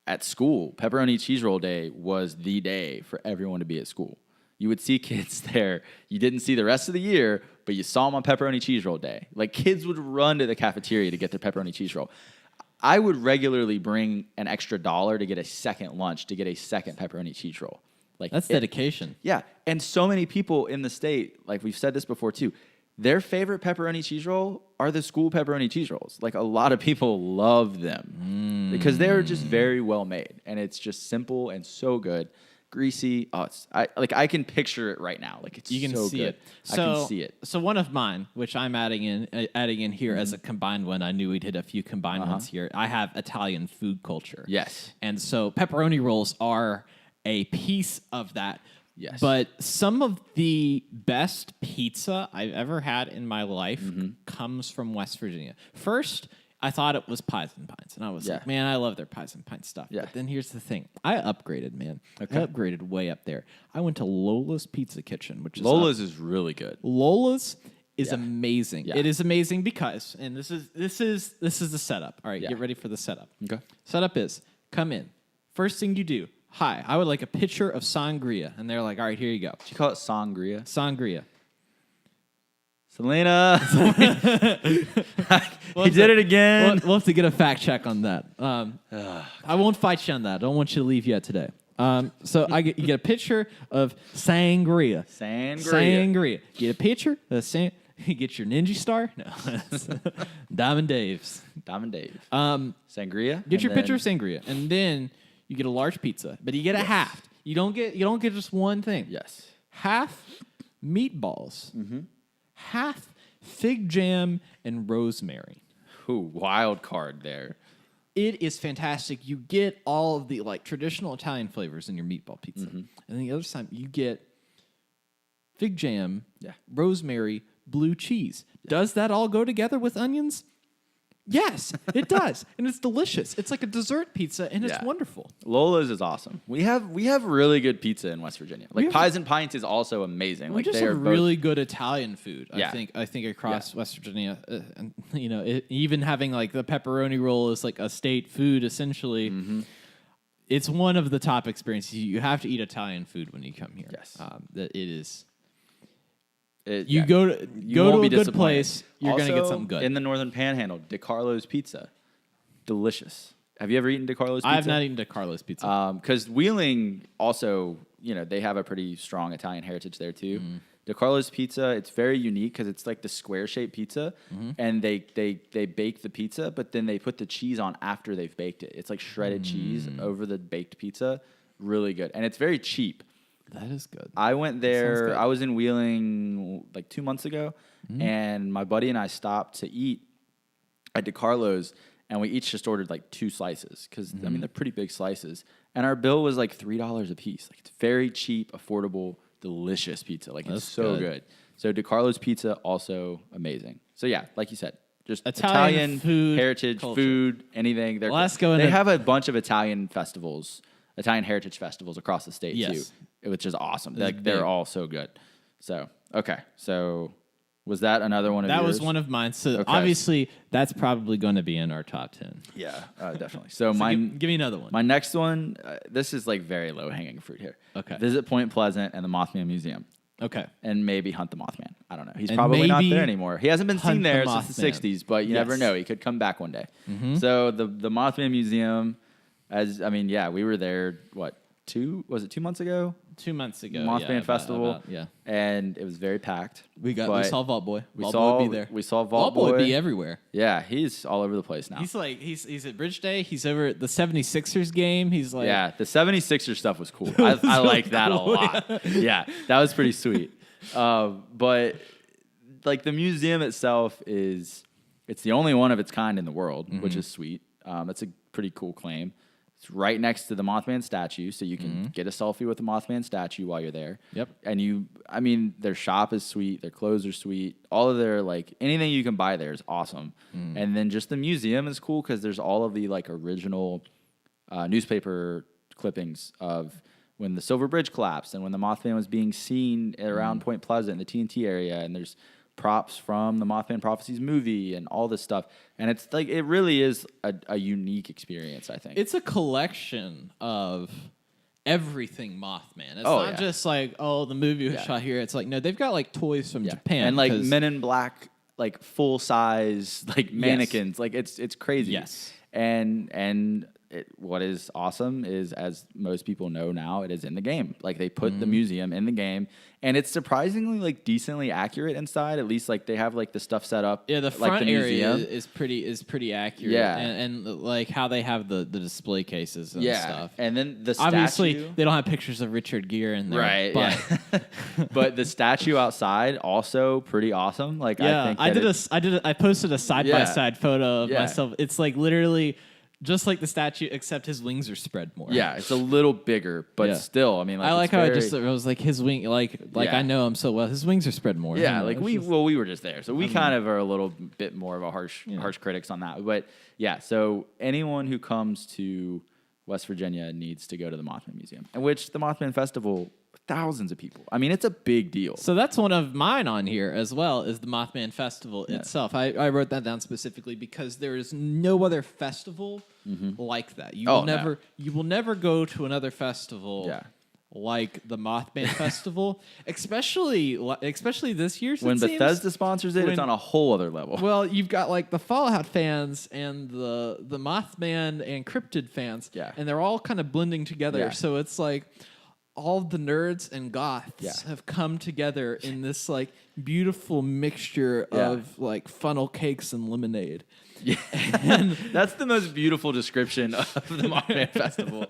At school, pepperoni cheese roll day was the day for everyone to be at school. You would see kids there. You didn't see the rest of the year, but you saw them on pepperoni cheese roll day. Like kids would run to the cafeteria to get their pepperoni cheese roll. I would regularly bring an extra $1 to get a second lunch, to get a second pepperoni cheese roll. Like that's dedication. Yeah, and so many people in the state, like we've said this before too, their favorite pepperoni cheese roll are the school pepperoni cheese rolls. Like a lot of people love them because they're just very well made, and it's just simple and so good. Greasy. I can picture it right now. Like you can so see good. it. I can see it. So one of mine, which I'm adding in here as a combined one. I knew we'd hit a few combined ones here. I have Italian food culture. Yes. And so pepperoni rolls are a piece of that. Yes. But some of the best pizza I've ever had in my life comes from West Virginia. First, I thought it was Pies and Pints, and I was like, man, I love their Pies and Pints stuff. Yeah. But then here's the thing. I upgraded, man. Okay. I upgraded way up there. I went to Lola's Pizza Kitchen, which is Lola's is really good. Lola's is amazing. Yeah. It is amazing because, and this is the setup. All right, get ready for the setup. Okay. Setup is come in, First thing you do, hi, I would like a pitcher of sangria. And they're like, all right, here you go. Did you call it sangria? Sangria. Selena. He did it again. We'll have to get a fact check on that. I won't fight you on that. I don't want you to leave yet today. So you get a picture of sangria. Sangria. Get a picture of you get your Ninja Star. No, Diamond Dave's. Sangria. Get your picture of sangria, and then you get a large pizza, but you get a half. You don't get just one thing. Yes. Half meatballs. Half fig jam and rosemary. Ooh, wild card there. It is fantastic. You get all of the traditional Italian flavors in your meatball pizza. And then the other side, you get fig jam, rosemary, blue cheese. Does that all go together with onions? Yes, it does. And it's delicious. It's like a dessert pizza, and it's wonderful. Lola's is awesome. We have really good pizza in West Virginia. Pies and Pints is also amazing. We just have really good Italian food. I think across West Virginia, and even having the pepperoni roll is a state food essentially. It's one of the top experiences. You have to eat Italian food when you come here. Yes, it is. You go to a good place, you're going to get something good. In the Northern Panhandle, DeCarlo's Pizza. Delicious. Have you ever eaten DeCarlo's Pizza? I have not eaten DeCarlo's Pizza. Because Wheeling also, they have a pretty strong Italian heritage there too. DeCarlo's Pizza, it's very unique because it's like the square-shaped pizza, and they bake the pizza, but then they put the cheese on after they've baked it. It's like shredded cheese over the baked pizza. Really good. And it's very cheap. That is good. I went there. I was in Wheeling 2 months ago, and my buddy and I stopped to eat at DeCarlo's, and we each just ordered 2 slices because they're pretty big slices, and our bill was $3 a piece. It's very cheap, affordable, delicious pizza. It's so good. So DeCarlo's Pizza also amazing. So yeah, like you said, just Italian food, heritage culture. Food, anything. They have a bunch of Italian festivals. Italian heritage festivals across the state too, which is awesome. They're all so good. So okay, so was that another one of yours? That was one of mine. So obviously that's probably going to be in our top 10. Yeah, definitely. So give me another one. My next one, this is very low hanging fruit here. Okay, visit Point Pleasant and the Mothman Museum. Okay, and maybe hunt the Mothman. I don't know. He's probably not there anymore. He hasn't been seen there since the 60s, but you never know. He could come back one day. So the Mothman Museum. We were there, 2 months ago? 2 months ago. Mothman Festival. And it was very packed. We saw Vault Boy. Vault Boy would be there. We saw Vault Boy. Boy would be everywhere. Yeah, he's all over the place now. He's at Bridge Day. He's over at the 76ers game. He's the 76ers stuff was cool. I like that a lot. Yeah, that was pretty sweet. But the museum itself it's the only one of its kind in the world, which is sweet. That's a pretty cool claim. It's right next to the Mothman statue, so you can get a selfie with the Mothman statue while you're there. Yep. And their shop is sweet. Their clothes are sweet. All of their, anything you can buy there is awesome. And then just the museum is cool because there's all of the, original newspaper clippings of when the Silver Bridge collapsed and when the Mothman was being seen around Point Pleasant, the TNT area, and there's props from the Mothman Prophecies movie and all this stuff. And it's it really is a unique experience, I think. It's a collection of everything Mothman. It's not just the movie was shot here. It's no, they've got toys from Japan. And Men in Black, full size, mannequins. It's crazy. Yes. And what is awesome is, as most people know now, it is in the game. They put the museum in the game, and it's surprisingly decently accurate inside. At least they have the stuff set up. Yeah, the front the area is pretty accurate. Yeah, and how they have the display cases and stuff. And then the statue, obviously they don't have pictures of Richard Gere in there, right? But but the statue outside also pretty awesome. I think I posted a side by side photo of myself. It's literally just like the statue, except his wings are spread more. Yeah, it's a little bigger, but still, I like how it was his wing, I know him so well. His wings are spread more. Yeah, we were just there, so we kind of are a little bit more of a harsh critics on that. But yeah, so anyone who comes to West Virginia needs to go to the Mothman Museum, and which the Mothman Festival thousands of people. I mean, it's a big deal. So that's one of mine on here as well, is the Mothman Festival itself. I wrote that down specifically because there is no other festival like that. You will never go to another festival like the Mothman Festival, especially this year. When Bethesda sponsors it, it's on a whole other level. Well, you've got like the Fallout fans and the Mothman and Cryptid fans, and they're all kind of blending together. Yeah. So it's like all the nerds and goths have come together in this like beautiful mixture of like funnel cakes and lemonade. Yeah. And that's the most beautiful description of the Mothman Festival.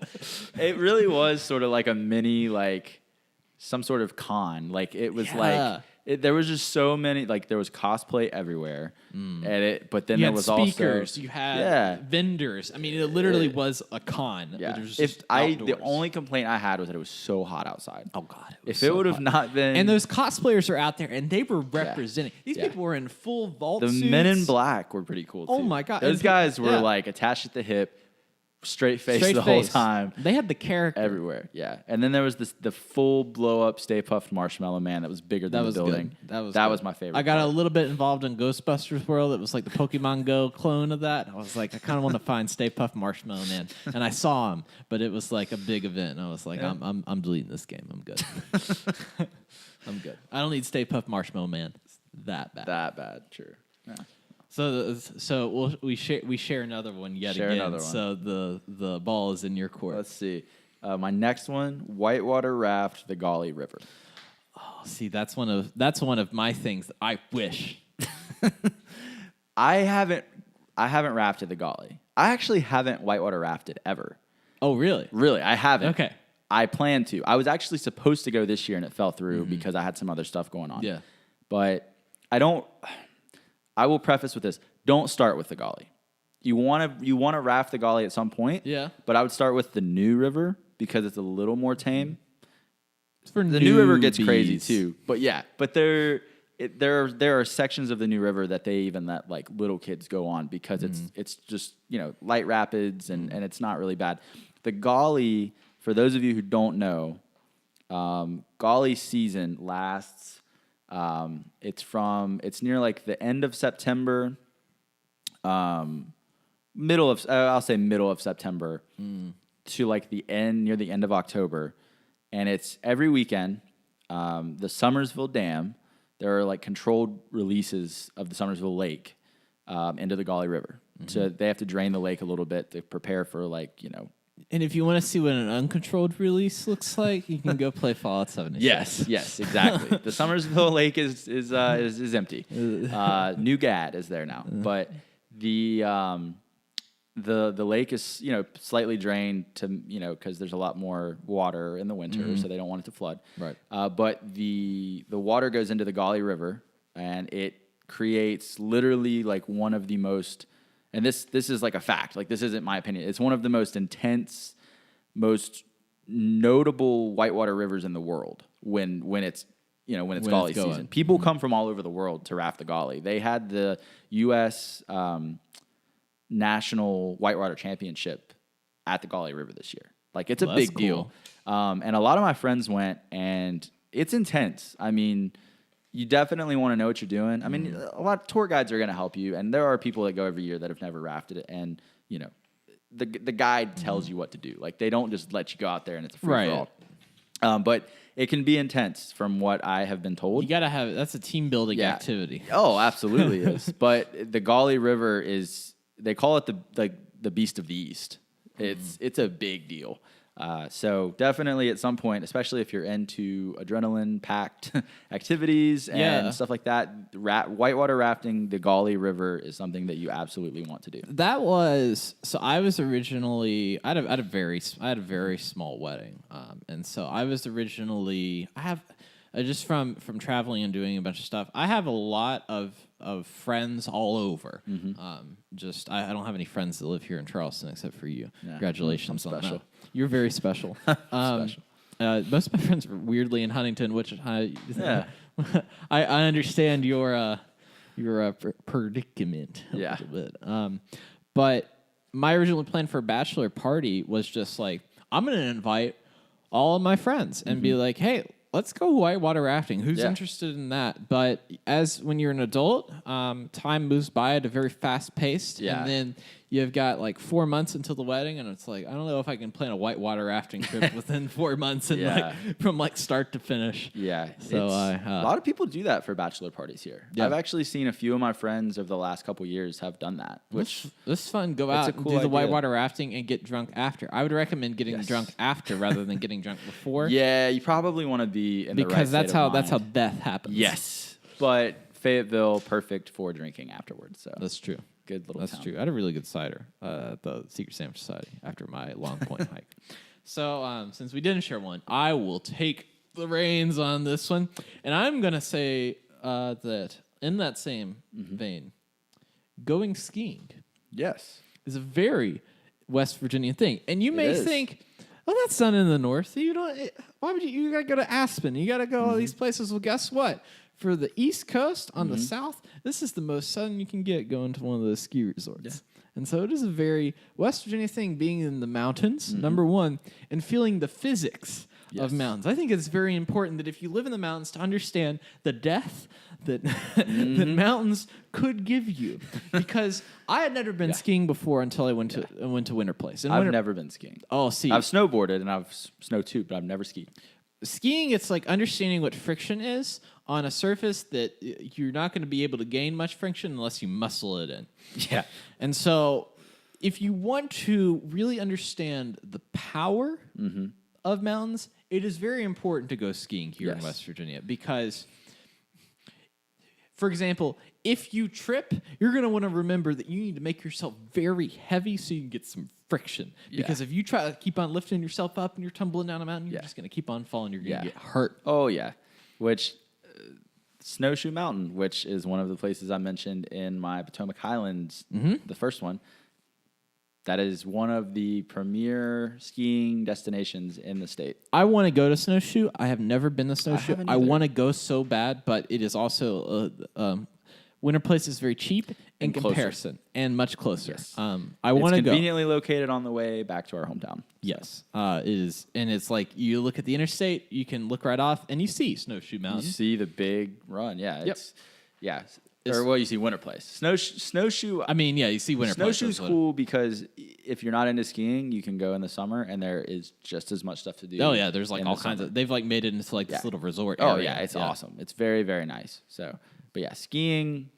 It really was sort of like a mini, like some sort of con. Like it was there was just so many, like there was cosplay everywhere. But then there was speakers, also you had vendors. I mean, it literally was a con. Yeah. It was just The only complaint I had was that it was so hot outside. Oh God! If it would have not been, and those cosplayers are out there, and they were representing. These people were in full vault suits. The Men in Black were pretty cool too. Oh my God! Those guys were like attached at the hip, straight face the whole time. They had the character everywhere. Yeah, and then there was the full blow up Stay Puft Marshmallow Man that was bigger than the building. Good. That was my favorite. I got a little bit involved in Ghostbusters World. It was like the Pokemon Go clone of that. I was like, I kind of want to find Stay Puft Marshmallow Man, and I saw him, but it was like a big event. And I was like, I'm deleting this game. I'm good. I'm good. I don't need Stay Puft Marshmallow Man. It's that bad. That bad. Sure. Yeah. So we share another one again. Another one. So the ball is in your court. Let's see. My next one: whitewater raft the Gauley River. Oh, see, that's one of my things that I wish. I haven't rafted the Gauley. I actually haven't whitewater rafted ever. Oh, really? Really, I haven't. Okay. I plan to. I was actually supposed to go this year and it fell through because I had some other stuff going on. Yeah. But I will preface with this: don't start with the Gauley. You want to raft the Gauley at some point. Yeah. But I would start with the New River because it's a little more tame. It's for the New River gets crazy too. But there are sections of the New River that they even let like little kids go on because it's just light rapids and it's not really bad. The Gauley, for those of you who don't know, Gauley season lasts. It's near like the end of September, middle of September to like near the end of October. And it's every weekend. The Summersville Dam, there are like controlled releases of the Summersville Lake into the Gauley River. So they have to drain the lake a little bit to prepare for And if you want to see what an uncontrolled release looks like, you can go play Fallout 76. Yes, exactly. The Summersville Lake is empty. New GAD is there now, but the lake is slightly drained to because there's a lot more water in the winter, so they don't want it to flood. Right. But the water goes into the Gauley River, and it creates literally like one of the most. And this is like a fact. Like, this isn't my opinion. It's one of the most intense, most notable whitewater rivers in the world when it's Gauley season. People come from all over the world to raft the Gauley. They had the U.S. National Whitewater Championship at the Gauley River this year. Like, it's a big deal. And a lot of my friends went, and it's intense. I mean, you definitely want to know what you're doing. I mean, a lot of tour guides are going to help you, and there are people that go every year that have never rafted it, and the guide tells you what to do. Like, they don't just let you go out there and it's a free for all. But it can be intense, from what I have been told. You gotta have that's a team building activity. Oh, absolutely is. But the Gauley River they call it the Beast of the East. It's a big deal. So definitely at some point, especially if you're into adrenaline-packed activities and stuff like that, whitewater rafting the Gauley River is something that you absolutely want to do. I was originally I had a very small wedding, and so I was originally just from traveling and doing a bunch of stuff. I have a lot of friends all over. I don't have any friends that live here in Charleston except for you. Yeah. Congratulations on that. You're very special. Most of my friends are weirdly in Huntington, which I understand your predicament a little bit. But my original plan for a bachelor party was just like, I'm going to invite all of my friends and be like, hey, let's go whitewater rafting. Who's interested in that? But when you're an adult, time moves by at a very fast pace. Yeah. And then you've got like 4 months until the wedding, and it's like, I don't know if I can plan a whitewater rafting trip within 4 months and from start to finish. Yeah. So a lot of people do that for bachelor parties here. Yeah. I've actually seen a few of my friends over the last couple years have done that, which this is fun. Go out and cool do the idea. whitewater rafting and get drunk after. I would recommend getting drunk after rather than getting drunk before. Yeah, you probably want to be in because the right that's how death happens. Yes, but Fayetteville, perfect for drinking afterwards. So That's true. good little That's town. true. I had a really good cider at the Secret Sandwich Society after my Long Point hike. So since we didn't share one, I will take the reins on this one. And I'm going to say that in that same vein, going skiing Yes. is a very West Virginia thing. And you may is. think, oh, that's done in the North. Why would you got to go to Aspen. You got to go all these places. Well, guess what? For the East Coast on the South, this is the most southern you can get going to one of those ski resorts. Yeah. And so it is a very West Virginia thing, being in the mountains, number one, and feeling the physics of mountains. I think it's very important that if you live in the mountains to understand the death that that mountains could give you. Because I had never been skiing before until I went to Winter Place. And I've never been skiing. Oh, see. I've snowboarded and I've snow tubed, but I've never skied. Skiing, it's like understanding what friction is on a surface that you're not going to be able to gain much friction unless you muscle it in. Yeah. And so if you want to really understand the power of mountains, it is very important to go skiing here in West Virginia because, for example, if you trip, you're going to want to remember that you need to make yourself very heavy so you can get some friction. Because if you try to keep on lifting yourself up and you're tumbling down a mountain, you're just going to keep on falling. You're going to get hurt. Oh, yeah. Which, Snowshoe Mountain, which is one of the places I mentioned in my Potomac Highlands, the first one, that is one of the premier skiing destinations in the state. I want to go to Snowshoe. I have never been to Snowshoe. haven't I either. want to go so bad, but it is also Winter Place is very cheap in And closer. comparison and much closer. Yes. I It's want to go. conveniently located on the way back to our hometown. Yes, it is, and it's like you look at the interstate, you can look right off, and you see Snowshoe You Mountain. see the big run. Yeah. You see Winter Place. Snowshoe. I mean, yeah, you see Winter Place. Snowshoe's cool because if you're not into skiing, you can go in the summer, and there is just as much stuff to do. Oh yeah, there's like in all the kinds summer. of. They've like made it into like this little resort. Oh area. yeah, it's awesome. It's very, very nice. So, but yeah, skiing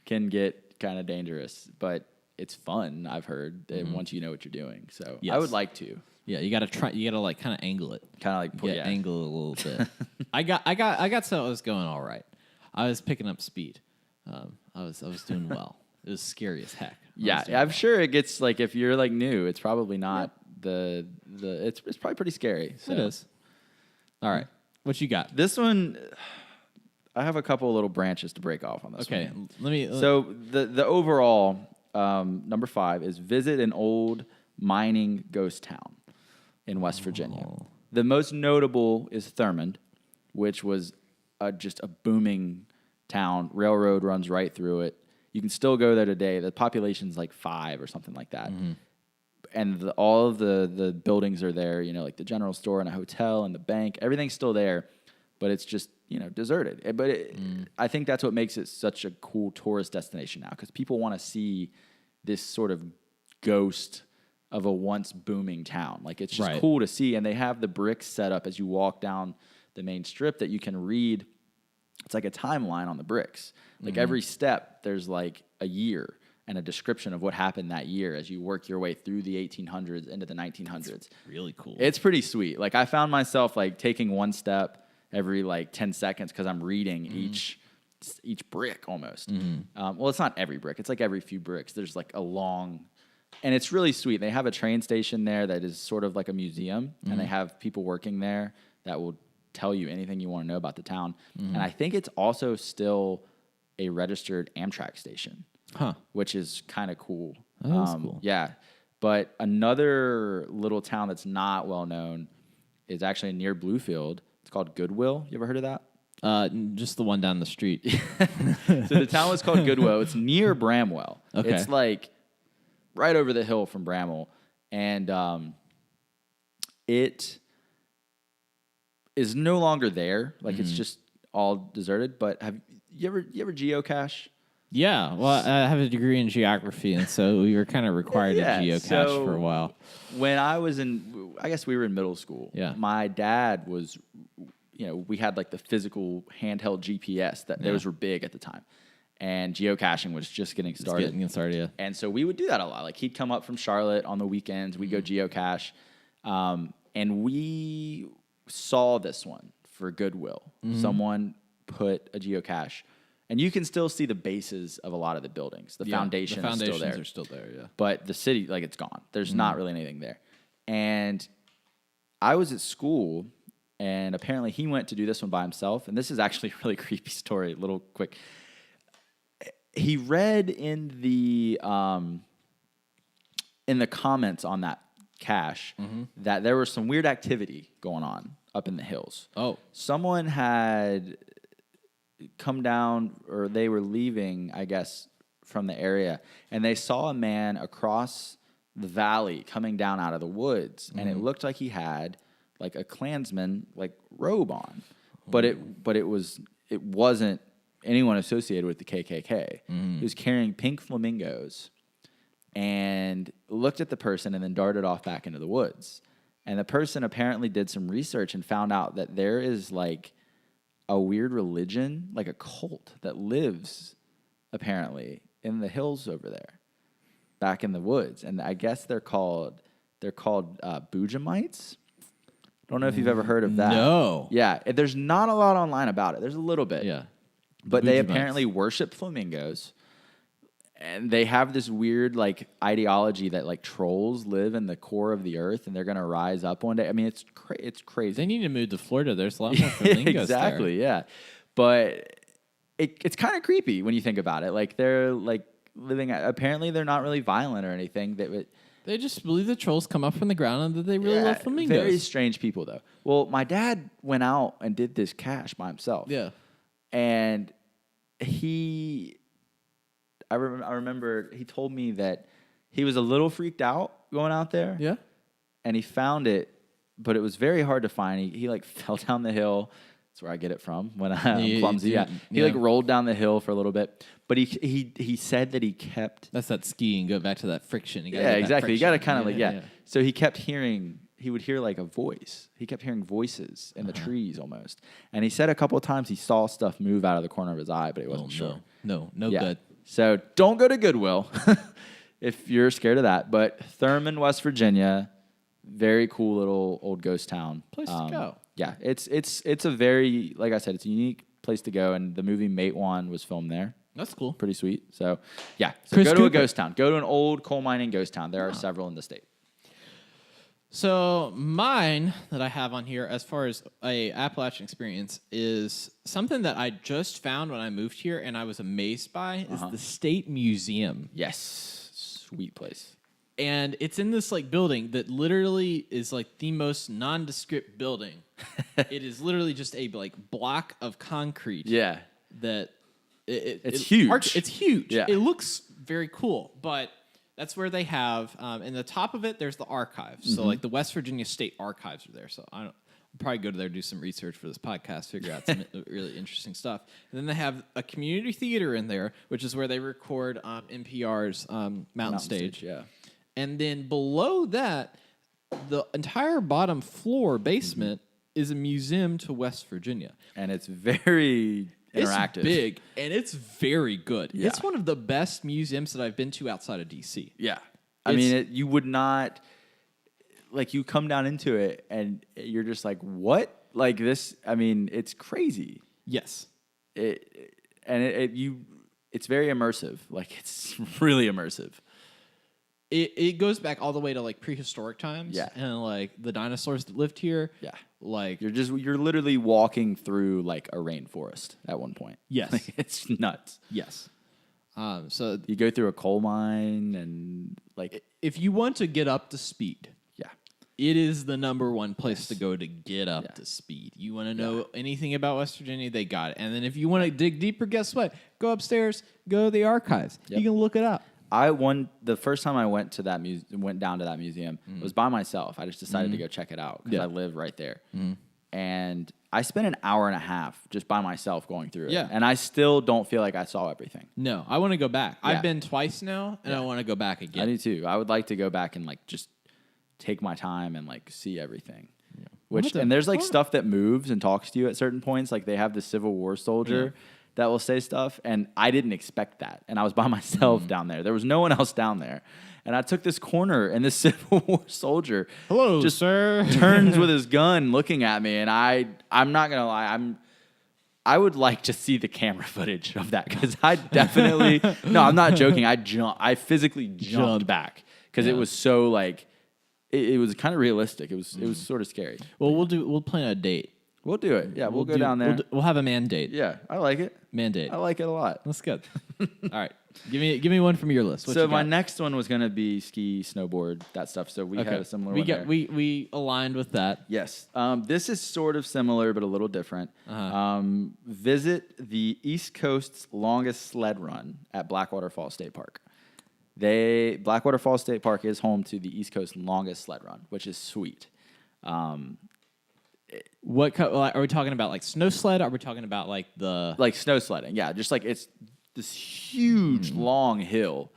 can get kind of dangerous, but it's fun. I've heard once you know what you're doing. So I would like to Yeah, you gotta try. You gotta like kind of angle it. kind of like Angle it a little bit. I got so it was going all right. I was picking up speed. I was doing well. It was scary as heck. Yeah, I'm sure it gets like if you're like new, it's probably not it's probably pretty scary. So. It is. All right, what you got? This one, I have a couple of little branches to break off on this Okay, one. let me. So the overall number 5 is visit an old mining ghost town in West Virginia. The most notable is Thurmond, which was just a booming town. Railroad runs right through it. You can still go there today. The population's like 5 or something like that. And all of the buildings are there, like the general store and a hotel and the bank. Everything's still there, but it's just, deserted. But I think that's what makes it such a cool tourist destination now, because people want to see this sort of ghost of a once booming town. Like, it's just cool to see. And they have the bricks set up as you walk down the main strip that you can read. It's like a timeline on the bricks. Like every step, there's like a year and a description of what happened that year as you work your way through the 1800s into the 1900s. That's really cool. It's pretty sweet. Like, I found myself like taking one step every like 10 seconds because I'm reading each brick almost. Well, it's not every brick. It's like every few bricks. There's like a long, and it's really sweet. They have a train station there that is sort of like a museum, and they have people working there that will tell you anything you want to know about the town. And I think it's also still a registered Amtrak station, which is kind of cool. That is cool. Yeah. But another little town that's not well known is actually near Bluefield. It's called Goodwill. You ever heard of that? Just the one down the street. So the town was called Goodwill. It's near Bramwell. Okay. It's like right over the hill from Bramwell. And it is no longer there. Like it's just all deserted. But have you ever geocache? Yeah, well, I have a degree in geography, and so we were kind of required to geocache for a while. When I was I guess we were in middle school. Yeah. My dad was, we had like the physical handheld GPS those were big at the time. And geocaching was just getting started. Yeah. And so we would do that a lot. Like he'd come up from Charlotte on the weekends. We'd go geocache. And we saw this one for Goodwill. Someone put a geocache. And you can still see the bases of a lot of the buildings. The foundations are still there. still there, yeah. But the city, like, it's gone. There's not really anything there. And I was at school, and apparently he went to do this one by himself. And this is actually a really creepy story, a little quick. He read in the comments on that cache that there was some weird activity going on up in the hills. Oh. Someone had come down, or they were leaving, I guess, from the area, and they saw a man across the valley coming down out of the woods, and it looked like he had like a Klansman like robe on, but it wasn't anyone associated with the KKK. He was carrying pink flamingos, and looked at the person, and then darted off back into the woods. And the person apparently did some research and found out that there is like a weird religion, like a cult that lives apparently in the hills over there, back in the woods. And I guess they're called Bujamites. Don't know if you've ever heard of that. No. Yeah, there's not a lot online about it. There's a little bit. Yeah. But they Bujamites. apparently worship flamingos. And they have this weird like ideology that like trolls live in the core of the earth and they're gonna rise up one day. I mean, it's crazy. They need to move to Florida. There's a lot more flamingos exactly, there. yeah. But it's kind of creepy when you think about it. Like they're like living. Apparently, they're not really violent or anything. They just believe the trolls come up from the ground and that they really love flamingos. Very strange people, though. Well, my dad went out and did this cache by himself. Yeah, and I remember he told me that he was a little freaked out going out there. Yeah. And he found it, but it was very hard to find. He like fell down the hill. That's where I get it from when I'm clumsy. Yeah. He like rolled down the hill for a little bit, but he said that he kept. That's that skiing. Go back to that friction. Yeah, exactly. You got to kind of So he kept hearing. He would hear like a voice. He kept hearing voices in the trees almost. And he said a couple of times he saw stuff move out of the corner of his eye, but he wasn't sure. No good. So don't go to Goodwill if you're scared of that. But Thurman, West Virginia, very cool little old ghost town. Place to go. Yeah, it's a very, like I said, it's a unique place to go. And the movie Mate One was filmed there. That's cool. Pretty sweet. So yeah, Chris go to Cooper. a ghost town. Go to an old coal mining ghost town. There are several in the state. So mine that I have on here as far as a Appalachian experience is something that I just found when I moved here and I was amazed by is the State Museum. Yes. Sweet place. And it's in this like building that literally is like the most nondescript building. It is literally just a like block of concrete. Yeah. That it's huge. It's huge. Yeah. It looks very cool, but that's where they have, in the top of it, there's the archives. So, like, the West Virginia State Archives are there. So, I'll probably go to there, do some research for this podcast, figure out some really interesting stuff. And then they have a community theater in there, which is where they record NPR's Mountain Stage. Yeah. And then below that, the entire bottom floor basement is a museum to West Virginia. And it's very interactive. It's big, and it's very good. Yeah. It's one of the best museums that I've been to outside of D.C. Yeah. I mean, you would not, like, you come down into it, and you're just like, what? Like, this, I mean, it's crazy. Yes. It's very immersive. Like, it's really immersive. It goes back all the way to, like, prehistoric times. Yeah. And, like, the dinosaurs that lived here. Yeah. Like, You're literally walking through, like, a rainforest at one point. Yes. Like, it's nuts. yes. So You go through a coal mine and, like, if you want to get up to speed, yeah. it is the number one place to go to get up to speed. You want to know anything about West Virginia, they got it. And then if you want to dig deeper, guess what? Go upstairs, go to the archives. Yep. You can look it up. The first time I went to went down to that museum was by myself. I just decided to go check it out because I live right there. and I spent an hour and a half just by myself going through it. Yeah. And I still don't feel like I saw everything. No, I want to go back. Yeah. I've been twice now, and I want to go back again. I do too. I would like to go back and like just take my time and like see everything. Yeah. Which and there's like stuff that moves and talks to you at certain points. Like they have the Civil War soldier that will say stuff, and I didn't expect that. And I was by myself down there. There was no one else down there. And I took this corner, and this Civil War soldier just sir. turns with his gun looking at me, and I'm not gonna lie, I would like to see the camera footage of that, because I definitely no, I'm not joking. I physically jumped back because it was so like it was kind of realistic. It was sort of scary. Well, we'll plan a date. We'll do it. Yeah, we'll go down there. We'll have a mandate. Yeah, I like it. Mandate. I like it a lot. That's good. All right, give me one from your list. What So you my got? next one was gonna be ski, snowboard, that stuff. So we had a similar one there. We aligned with that. Yes. This is sort of similar, but a little different. Visit the East Coast's longest sled run at Blackwater Falls State Park. Blackwater Falls State Park is home to the East Coast's longest sled run, which is sweet. What are we talking about? Like snow sled? Are we talking about like the Like snow sledding, yeah. Just like it's this huge, long hill,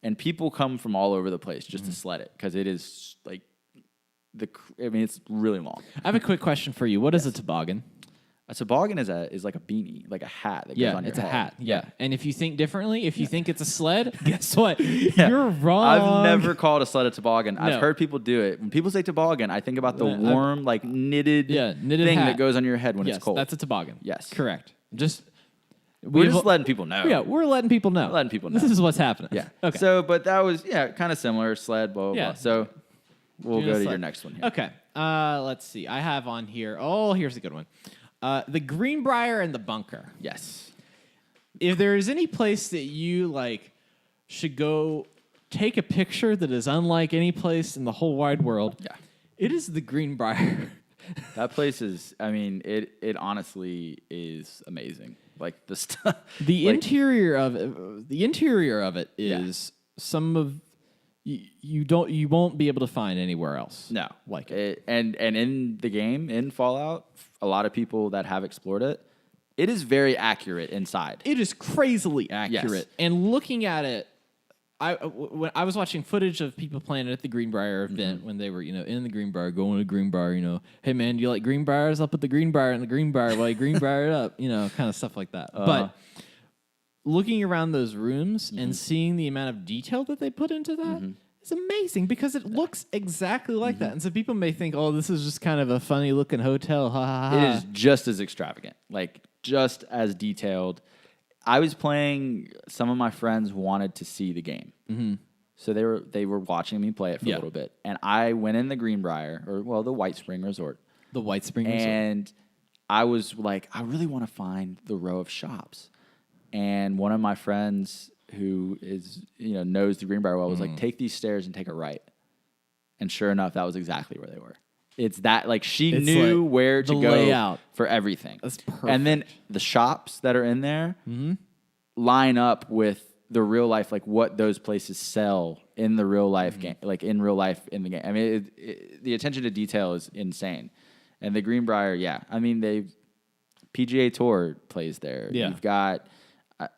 and people come from all over the place just to sled it, because it is like it's really long. I have a quick question for you. What is a toboggan? A toboggan is like a beanie, like a hat that goes on your it's head. a hat. Yeah. And if you think differently, if you think it's a sled, guess what? You're wrong. I've never called a sled a toboggan. No. I've heard people do it. When people say toboggan, I think about the warm, like knitted thing hat. that goes on your head when Yes, it's cold. that's a toboggan. Yes. Correct. We're just letting people know. Yeah, we're letting people know. Letting people know. This is what's happening. Yeah. Okay. So, but that was kind of similar. Sled, blah, blah, Yeah. blah. So we'll Doing go to sled. your next one here. Okay. Let's see. I have on here. Oh, here's a good one. The Greenbrier and the Bunker. Yes. If there is any place that you like should go take a picture that is unlike any place in the whole wide world, it is the Greenbrier. That place is, I mean, it honestly is amazing. Like the stuff. The interior of it is some of you won't be able to find anywhere else. No, like it. And in the game, in Fallout, a lot of people that have explored it, it is very accurate inside. It is crazily accurate. Yes. And looking at it, when I was watching footage of people playing it at the Greenbrier event when they were, in the Greenbrier, going to Greenbrier, hey man, do you like Greenbriers? I'll put the Greenbrier in the Greenbrier while you Greenbrier it up, kind of stuff like that. But looking around those rooms and seeing the amount of detail that they put into that is amazing, because it looks exactly like that. And so people may think, oh, this is just kind of a funny looking hotel. Ha, ha, ha. It is just as extravagant, like just as detailed. I was playing. Some of my friends wanted to see the game, so they were watching me play it for a little bit. And I went in the Greenbrier, the White Spring Resort, and I was like, I really want to find the row of shops. And one of my friends who is knows the Greenbrier well was like, take these stairs and take a right. And sure enough, that was exactly where they were. It's that she knew like where to go layout for everything. That's perfect. And then the shops that are in there line up with the real life, like what those places sell in the real life game, like in real life in the game. I mean, the attention to detail is insane. And the Greenbrier, I mean, PGA Tour plays there. Yeah. You've got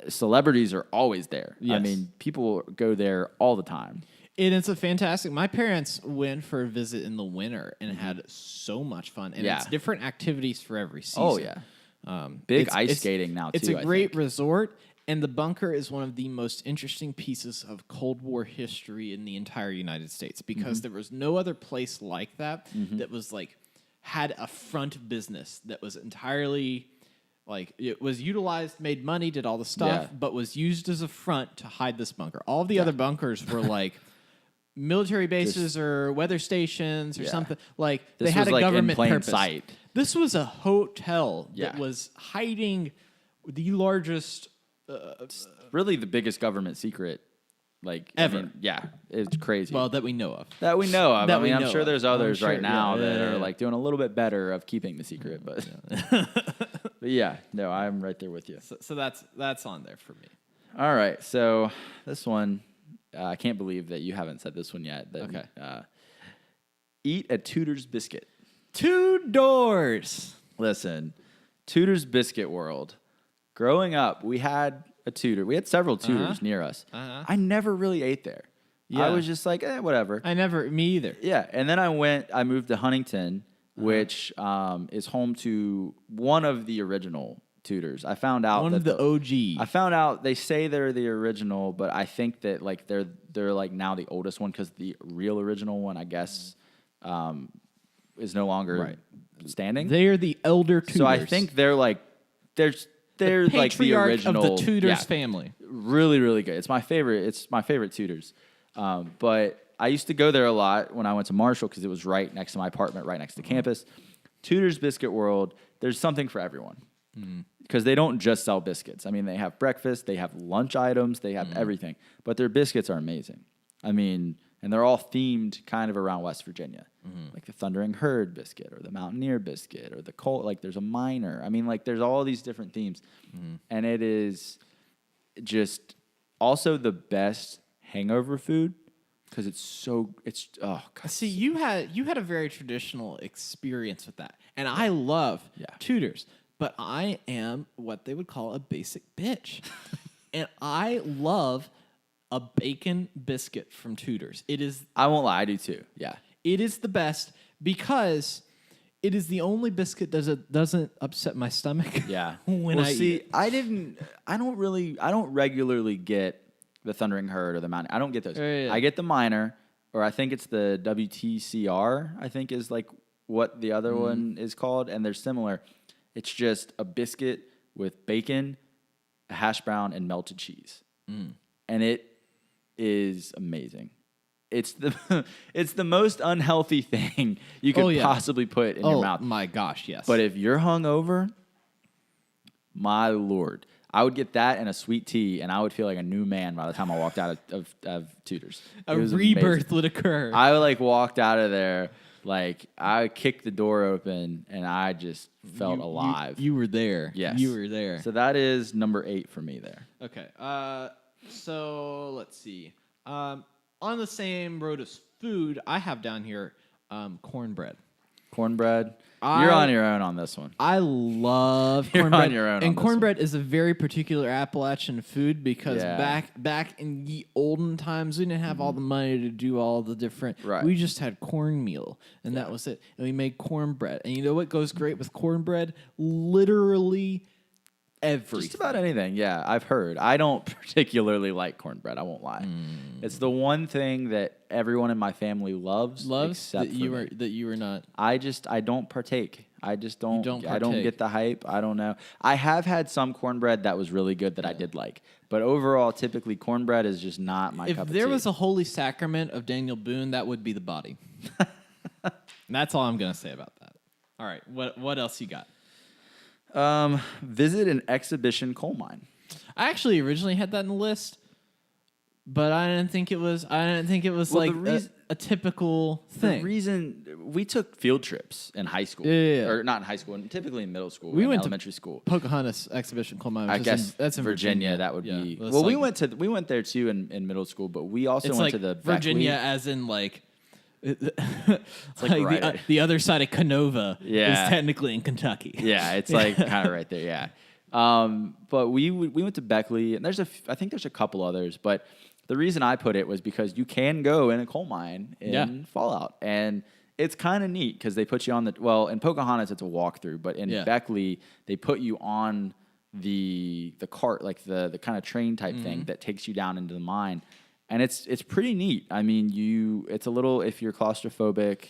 celebrities are always there. Yes. I mean, people go there all the time. And it's a fantastic. My parents went for a visit in the winter and had so much fun. And it's different activities for every season. Oh yeah, big ice skating now too. It's a great resort, and the Bunker is one of the most interesting pieces of Cold War history in the entire United States, because there was no other place like that that was like had a front business that was entirely. Like, it was utilized, made money, did all the stuff, but was used as a front to hide this bunker. All of the other bunkers were like military bases or weather stations or something. Like, they had a government purpose. Sight. This was a hotel that was hiding the largest... really the biggest government secret. Like, ever. I mean, it's crazy. Well, that we know of. That we know of. That I mean, I'm know sure of. there's others right now that are yeah. like doing a little bit better of keeping the secret, but but no, I'm right there with you. So that's on there for me. All right, so this one, I can't believe that you haven't said this one yet. Okay. Eat a Tudor's biscuit. Two doors. Listen, Tudor's Biscuit World. Growing up, we had a Tudor. We had several Tudors near us. I never really ate there. Yeah. I was just like, whatever. Me either. Yeah, and then I moved to Huntington, which is home to one of the original Tudors. I found out One that of the OG. I found out they say they're the original, but I think that like they're like now the oldest one because the real original one, I guess, is no longer standing. They are the elder Tudors. So I think they're like they're like the patriarch original of the Tudors family. Really, really good. It's my favorite. It's my favorite Tudors. But I used to go there a lot when I went to Marshall because it was right next to my apartment, right next to campus. Tudor's Biscuit World. There's something for everyone because they don't just sell biscuits. I mean, they have breakfast, they have lunch items, they have everything. But their biscuits are amazing. I mean, and they're all themed kind of around West Virginia, like the Thundering Herd biscuit or the Mountaineer biscuit or the Colt. Like there's a miner. I mean, like there's all these different themes, and it is just also the best hangover food because it's oh god. See, you had a very traditional experience with that, and I love Tudors, but I am what they would call a basic bitch, and I love a bacon biscuit from Tudors. It is. I won't lie, I do too. Yeah, it is the best because it is the only biscuit that doesn't upset my stomach. Yeah. when well, I see, eat it. I don't regularly get the Thundering Herd or the Mountain. I don't get those. Yeah. I get the Miner, or I think it's the WTCR. I think is like what the other one is called, and they're similar. It's just a biscuit with bacon, a hash brown, and melted cheese, and it is amazing. It's the most unhealthy thing you could possibly put in your mouth. Oh my gosh, yes. But if you're hungover, my lord, I would get that and a sweet tea, and I would feel like a new man by the time I walked out of Tudors. A rebirth would occur. I walked out of there like I kicked the door open, and I just felt alive. You were there. Yes, you were there. So that is number 8 for me there. Okay. So let's see. On the same road as food, I have down here cornbread. Cornbread. You're on your own on this one. I love You're cornbread. on your own and on this cornbread is a very particular Appalachian food because Yeah. back in the olden times, we didn't have all the money to do all the different. Right. We just had cornmeal, and that was it. And we made cornbread. And you know what goes great with cornbread? Literally everything. Just about anything, yeah, I've heard. I don't particularly like cornbread, I won't lie. It's the one thing that everyone in my family loves except that for you me. were that you were not. I don't partake. I just don't. don't I don't partake. get the hype. I don't know. I have had some cornbread that was really good that I did like, but overall, typically cornbread is just not my If cup of there tea. was a holy sacrament of Daniel Boone, that would be the body. That's all I'm gonna say about that. All right, what else you got? Visit an exhibition coal mine. I actually originally had that in the list, but I didn't think it was. Well, like the reason- a typical thing. The reason we took field trips in high school, Yeah. or not in high school, typically in middle school, We and went to elementary school. Pocahontas exhibition coal mine. I which is guess that's in Virginia. That would Yeah, be. that's Well, like- we went there too in middle school, but we also It's went like to the Virginia, Beckley. as in like. It's like right- the other side of Canova Yeah. is technically in Kentucky. Yeah, it's like kind of right there. Yeah, but we went to Beckley, and I think there's a couple others, but the reason I put it was because you can go in a coal mine in Fallout, and it's kind of neat because they put you on in Pocahontas it's a walkthrough, but in Beckley they put you on the cart, like the kind of train type thing that takes you down into the mine. And it's pretty neat. I mean, it's a little, if you're claustrophobic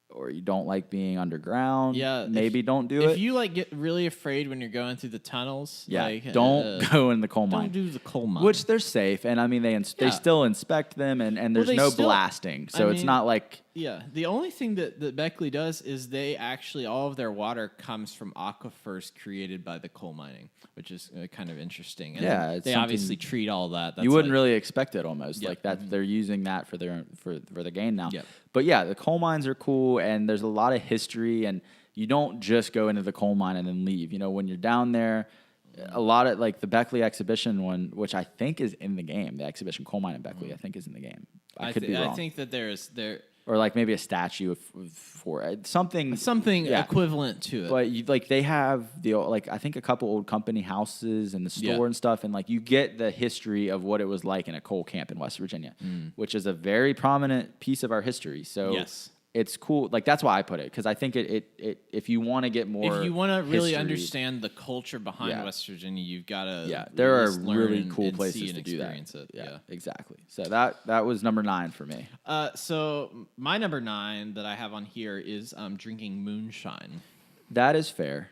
or you don't like being underground, maybe don't do it. If you like get really afraid when you're going through the tunnels, don't go in the coal mine. Don't do the coal mine. Which they're safe, and I mean they still inspect them, and there's they no still- blasting, so I it's mean, not like the only thing that Beckley does is they actually, all of their water comes from aquifers created by the coal mining, which is kind of interesting. And it's they something obviously treat all that. That's you wouldn't like- really expect it almost like that. They're using that for the gain now. But yeah, the coal mines are cool, and there's a lot of history, and you don't just go into the coal mine and then leave. You know, when you're down there, a lot of like the Beckley exhibition one, which I think is in the game, the exhibition coal mine in Beckley, I think is in the game. I could be wrong. I think that or like maybe a statue for something equivalent to it. But like they have like I think a couple old company houses and the store and stuff, and like you get the history of what it was like in a coal camp in West Virginia, which is a very prominent piece of our history. So it's cool. Like that's why I put it, because I think it if you want to get more, if you want to really understand the culture behind West Virginia, you've got to there are really cool places to do that. It. Yeah, exactly. So that was number 9 for me. So my number 9 that I have on here is drinking moonshine. That is fair.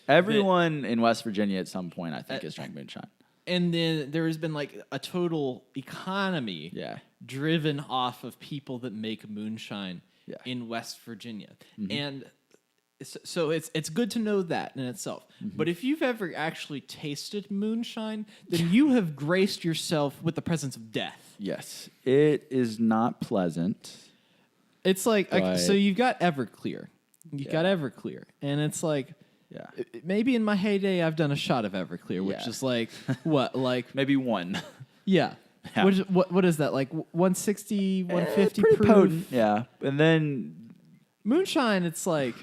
Everyone in West Virginia at some point, I think, has drank moonshine. And then there has been like a total economy driven off of people that make moonshine in West Virginia. And so it's good to know that in itself. But if you've ever actually tasted moonshine, then you have graced yourself with the presence of death. Yes. It is not pleasant. It's like, so you've got Everclear. You've got Everclear. And it's like, maybe in my heyday, I've done a shot of Everclear, which is like, what? Like maybe one. Yeah. What is that? Like 160, 150 pretty proof? Potent. Yeah. And then moonshine, it's like,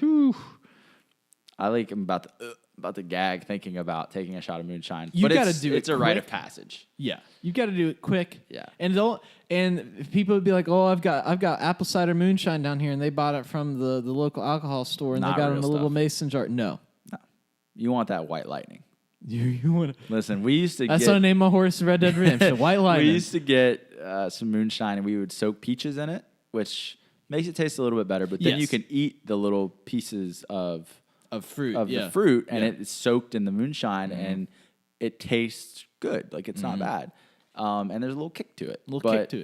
I like am about to gag thinking about taking a shot of moonshine. You got to do it. It's a rite of passage. Yeah. You got to do it quick. Yeah. And people would be like, "Oh, I've got apple cider moonshine down here, and they bought it from the local alcohol store, and they got it in a little mason jar." No. You want that white lightning. You want to listen. We used to. That's what I named my horse Red Dead Redemption. White lightning. We used to get some moonshine, and we would soak peaches in it, which makes it taste a little bit better. But then you can eat the little pieces of fruit the fruit, and it's soaked in the moonshine, and it tastes good. Like it's not bad. And there's a little kick to it.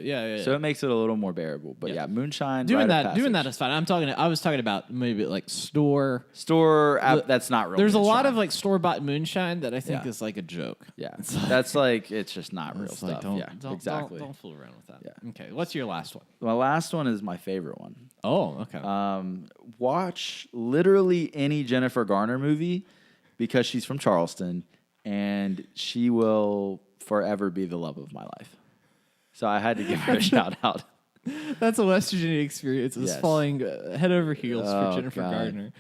Yeah. So it makes it a little more bearable. But moonshine. Doing that is fine. I was talking about maybe like store. That's not real. There's moonshine. a lot of like store bought moonshine that I think is like a joke. Yeah, that's like it's just not real stuff. Exactly. Don't fool around with that. Yeah. Okay. What's your last one? My last one is my favorite one. Oh, okay. Watch literally any Jennifer Garner movie because she's from Charleston and she will forever be the love of my life. So I had to give her a shout out. That's a West Virginia experience. It's falling head over heels for Jennifer Gardner.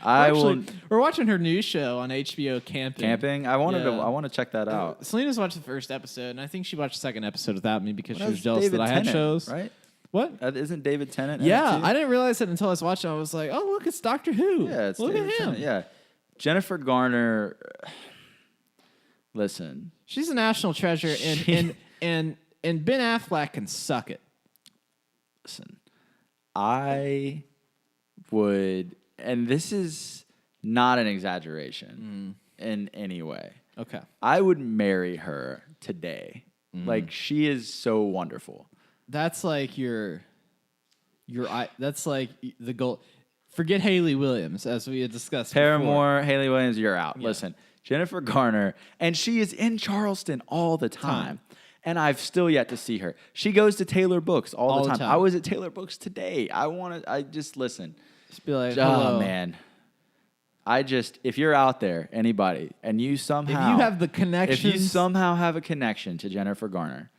We're watching her new show on HBO, Camping. I want to check that out. Selena's watched the first episode, and I think she watched the second episode without me because she was jealous that I had shows. Right? What? Isn't David Tennant? Yeah, I didn't realize it until I was watching. I was like, "Oh, look, it's Doctor Who." Yeah, it's look David at him. Tennant. Yeah, Jennifer Garner. Listen, she's a national treasure, and Ben Affleck can suck it. Listen, I would, and this is not an exaggeration in any way. Okay, I would marry her today. Like she is so wonderful. That's like that's like the goal. Forget Haley Williams, as we had discussed Paramore, before. Haley Williams, you're out. Yeah. Listen, Jennifer Garner, and she is in Charleston all the time. And I've still yet to see her. She goes to Taylor Books all the time. I was at Taylor Books today. Listen. Just be like, hello. Oh, man. If you're out there, anybody, and you somehow... If you have the connections... If you somehow have a connection to Jennifer Garner,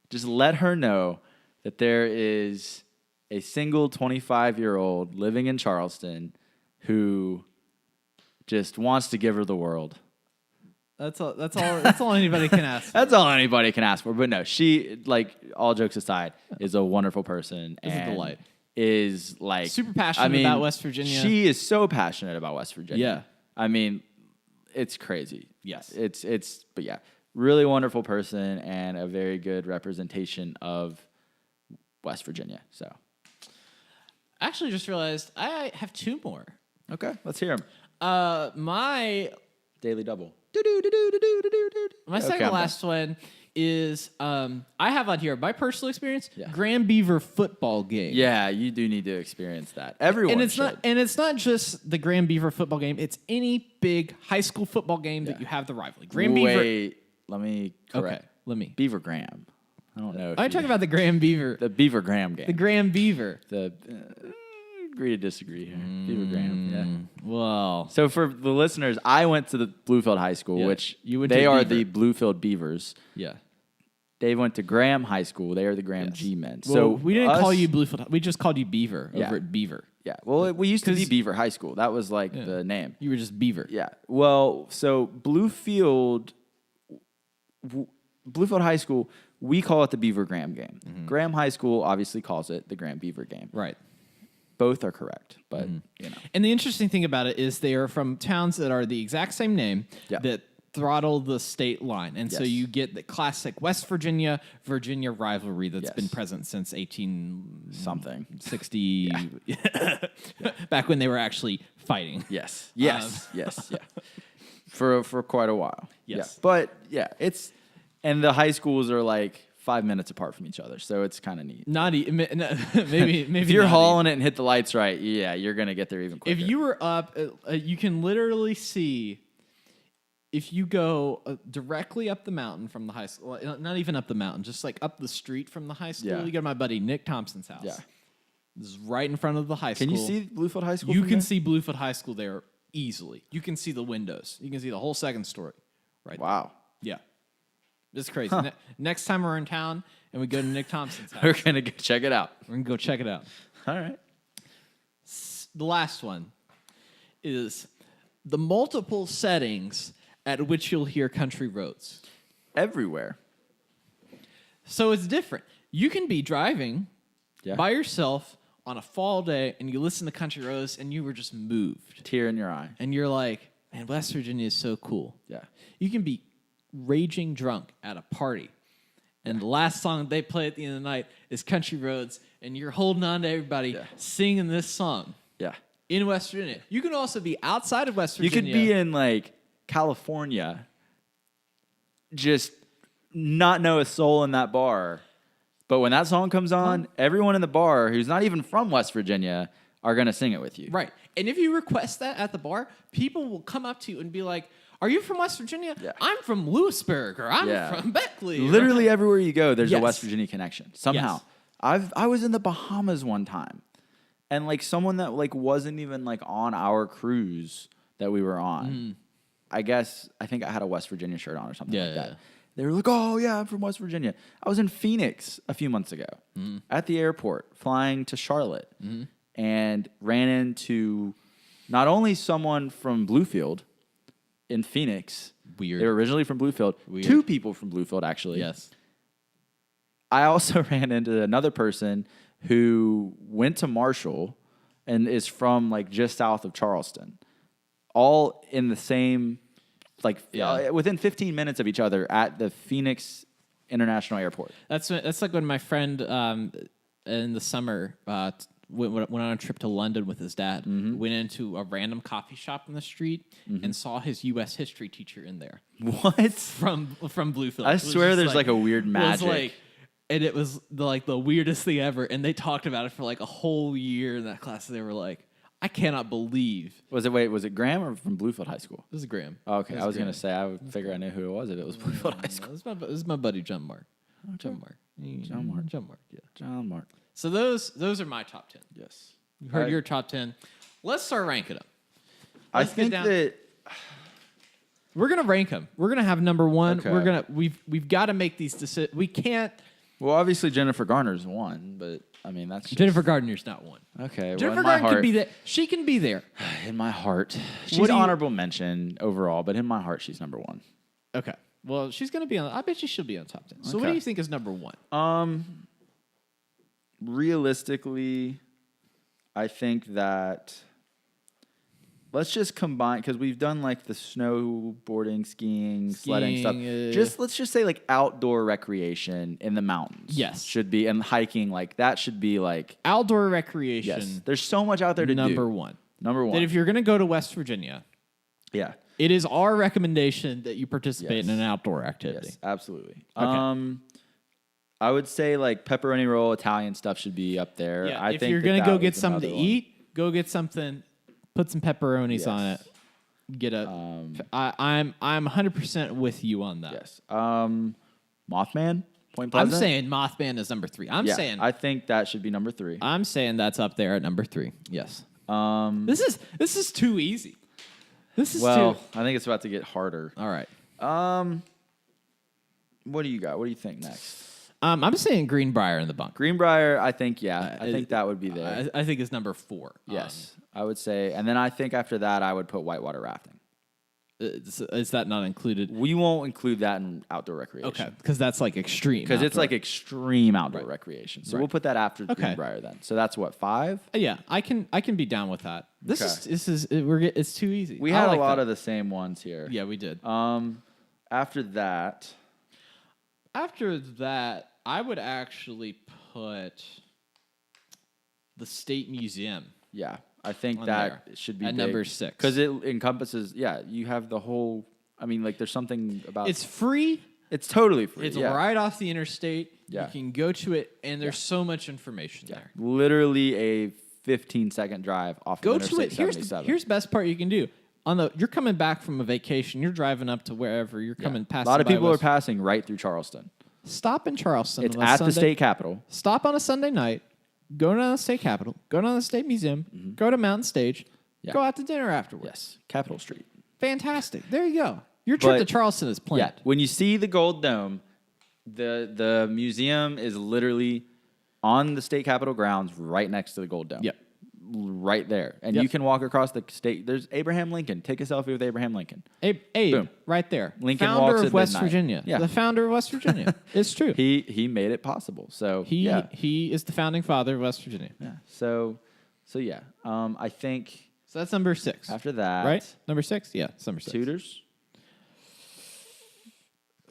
just let her know that there is a single 25-year-old living in Charleston who just wants to give her the world. That's all anybody can ask for. That's all anybody can ask for. But no, she, like, all jokes aside, is a wonderful person. Is a delight. Is like super passionate about West Virginia. She is so passionate about West Virginia. Yeah. I mean, it's crazy. Yes. But yeah, really wonderful person and a very good representation of West Virginia. So I actually just realized I have 2 more. Okay, let's hear them. My Daily Double. My second to last one is I have on here my personal experience, Grand Beaver football game. Yeah, you do need to experience that. Everyone should. It's not just the Grand Beaver football game. It's any big high school football game that you have the rivalry. Wait, let me correct. Okay, let me. Beaver Graham. I don't know. I'm talking about the Grand Beaver. The Beaver Graham game. The Grand Beaver. Agree to disagree here. Beaver Graham. Yeah. Well. So for the listeners, I went to the Bluefield High School, which they are the Bluefield Beavers. Yeah. Dave went to Graham High School. They are the Graham G men. Well, So we didn't call you Bluefield. We just called you Beaver over at Beaver. Yeah. Well, we used to be Beaver High School. That was like the name. You were just Beaver. Yeah. Well, so Bluefield High School, we call it the Beaver Graham game. Graham High School obviously calls it the Graham Beaver game. Right. Both are correct, but you know. And the interesting thing about it is they are from towns that are the exact same name that throttle the state line. And so you get the classic West Virginia rivalry that's been present since 18-something, 60, back when they were actually fighting. Yes. For quite a while. Yes. Yeah. But it's and the high schools are like 5 minutes apart from each other, so it's kind of neat. Maybe if you're hauling it and hit the lights right, you're gonna get there even quicker. If you were up, you can literally see. If you go directly up the mountain from the high school, not even up the mountain, just like up the street from the high school, you go to my buddy Nick Thompson's house. Yeah. This is right in front of the high school. Can you see Bluefield High School? You can see Bluefield High School there easily. You can see the windows. You can see the whole second story. Right. Wow. Yeah. It's crazy. Next time we're in town and we go to Nick Thompson's house, we're going to go check it out. We're going to go check it out. All right. The last one is the multiple settings at which you'll hear country roads. Everywhere. So it's different. You can be driving by yourself on a fall day and you listen to country roads and you were just moved. Tear in your eye. And you're like, man, West Virginia is so cool. Yeah. You can be raging drunk at a party and the last song they play at the end of the night is Country Roads and you're holding on to everybody singing this song. Yeah. In West Virginia. You can also be outside of West Virginia. You could be in like California, just not know a soul in that bar. But when that song comes on, everyone in the bar who's not even from West Virginia are going to sing it with you. Right. And if you request that at the bar, people will come up to you and be like, are you from West Virginia? Yeah. I'm from Lewisburg, or I'm from Beckley. Literally everywhere you go, there's a West Virginia connection. Somehow. I was in the Bahamas one time. And like someone that like wasn't even like on our cruise that we were on. I think I had a West Virginia shirt on or something like that. They were like, oh, yeah, I'm from West Virginia. I was in Phoenix a few months ago at the airport flying to Charlotte and ran into not only someone from Bluefield in Phoenix. Weird. They were originally from Bluefield. Weird. 2 people from Bluefield, actually. Yes. I also ran into another person who went to Marshall and is from like just south of Charleston. All in the same, within 15 minutes of each other at the Phoenix International Airport. That's like when my friend in the summer went on a trip to London with his dad. Went into a random coffee shop in the street and saw his U.S. history teacher in there. What? From Bluefield. I swear there's like a weird magic. And it was the weirdest thing ever. And they talked about it for like a whole year in that class. They were like, I cannot believe. Was it Graham or from Bluefield High School? This is Graham. Oh, okay, I was going to say, I would figure I knew who it was if it was Bluefield High School. This is my buddy, John Mark. Okay. John Mark. So those are my top 10. Yes. You heard your top 10. Let's start ranking them. I think that we're going to rank them. We're going to have number 1. Okay. We've got to make these decisions. We can't. Well, obviously Jennifer Garner's 1, but I mean that's Jennifer Gardner's not 1. Okay. Jennifer Gardner could be there. She can be there. In my heart, she's honorable mention overall, but in my heart, she's number 1. Okay. Well, she's going to be on. I bet she'll be on top 10. So what do you think is number 1? Realistically, I think that let's just combine because we've done like the snowboarding, skiing, sledding stuff. Let's just say like outdoor recreation in the mountains. Yes, should be, and hiking, like that should be like outdoor recreation. Yes, there's so much out there to do. Number one. That if you're going to go to West Virginia, it is our recommendation that you participate in an outdoor activity. Yes, absolutely. Okay. I would say like pepperoni roll, Italian stuff should be up there. Yeah, if you're going to go get something to eat, go get something. Put some pepperonis on it. Get a. I'm 100% with you on that. Yes. Mothman. Point Pleasant. I'm saying Mothman is number 3. I think that should be number 3. I'm saying that's up there at number 3. Yes. This is too easy. I think it's about to get harder. All right. What do you got? What do you think next? I'm saying Greenbrier in the bunk. Greenbrier, I think, I think that would be there. I think it's number 4. Yes, I would say. And then I think after that, I would put whitewater rafting. Is that not included? We won't include that in outdoor recreation. Okay, because that's like extreme. Because it's outdoor. like extreme outdoor recreation. So we'll put that after Okay. Greenbrier then. So that's what, 5? Yeah, I can be down with that. It's too easy. We had a lot of the same ones here. Yeah, we did. After that, I would actually put the State Museum. yeah, I think On that there. should be At big. number 6. Because it encompasses, you have the whole, I mean, like there's something about It's free. It's totally free. It's yeah. right off the interstate. Yeah. You can go to it, and there's so much information there. Literally a 15-second drive off Go of to it. Interstate 77. Here's the best part you can do. You're coming back from a vacation. You're driving up to wherever you're coming past. A lot of people are passing right through Charleston. Stop in Charleston. It's on a at Sunday. the state capitol. Stop on a Sunday night. Go down to the state capitol. Go down to the state museum. Go to Mountain Stage. Yeah. Go out to dinner afterwards. Yes, Capitol Street. Fantastic. There you go. Your trip But- to Charleston is planned. Yeah, when you see the Gold Dome, the museum is literally on the state capitol grounds, right next to the Gold Dome. Yep. Right there, and Yep. you can walk across the state. There's Abraham Lincoln. Take a selfie with Abraham Lincoln. Abe, Boom. right there. Lincoln founder walks of at West midnight. Virginia. Yeah. The founder of West Virginia. It's true. He made it possible. So He is the founding father of West Virginia. yeah. So yeah. I think So that's number 6. after that, Right? Number 6? Yeah, it's number 6. Tutors.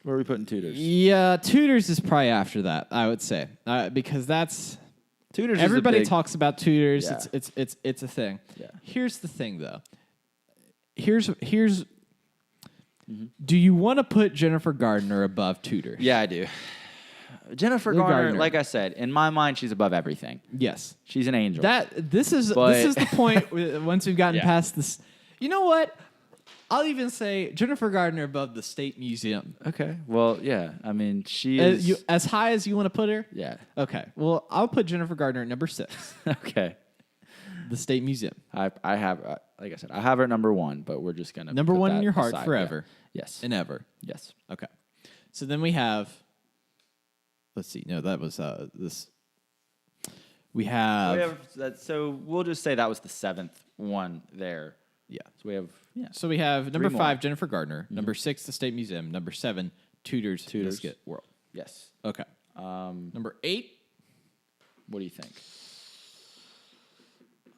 Where are we putting Tutors? Yeah, Tutors is probably after that, I would say. Because that's Tutors. everybody is a big, talks about Tutors. Yeah. It's a thing. Yeah. Here's the thing though. Here's Do you want to put Jennifer Gardner above Tutors? Yeah, I do. Jennifer Lou Gardner, Gardner. like I said, in my mind, she's above everything. Yes. She's an angel. This is But- the point once we've gotten Yeah. past this. You know what? I'll even say Jennifer Gardner above the State Museum. Okay. Well, yeah. I mean, she is. As high as you want to put her? Yeah. Okay. Well, I'll put Jennifer Gardner at number 6, Okay. the State Museum. I have, like I said, I have her number 1, but we're just gonna Number put 1 in that your heart aside. forever Yeah. Yes. and ever. Yes. Okay. So then we have, let's see. No, that was this. We have, So we'll just say that was the 7th one there. yeah. So we have So we have number 5, more. Jennifer Gardner. Number 6, the State Museum. Number 7, Tutors. Biscuit World. Yes. Okay. Number 8, What do you think?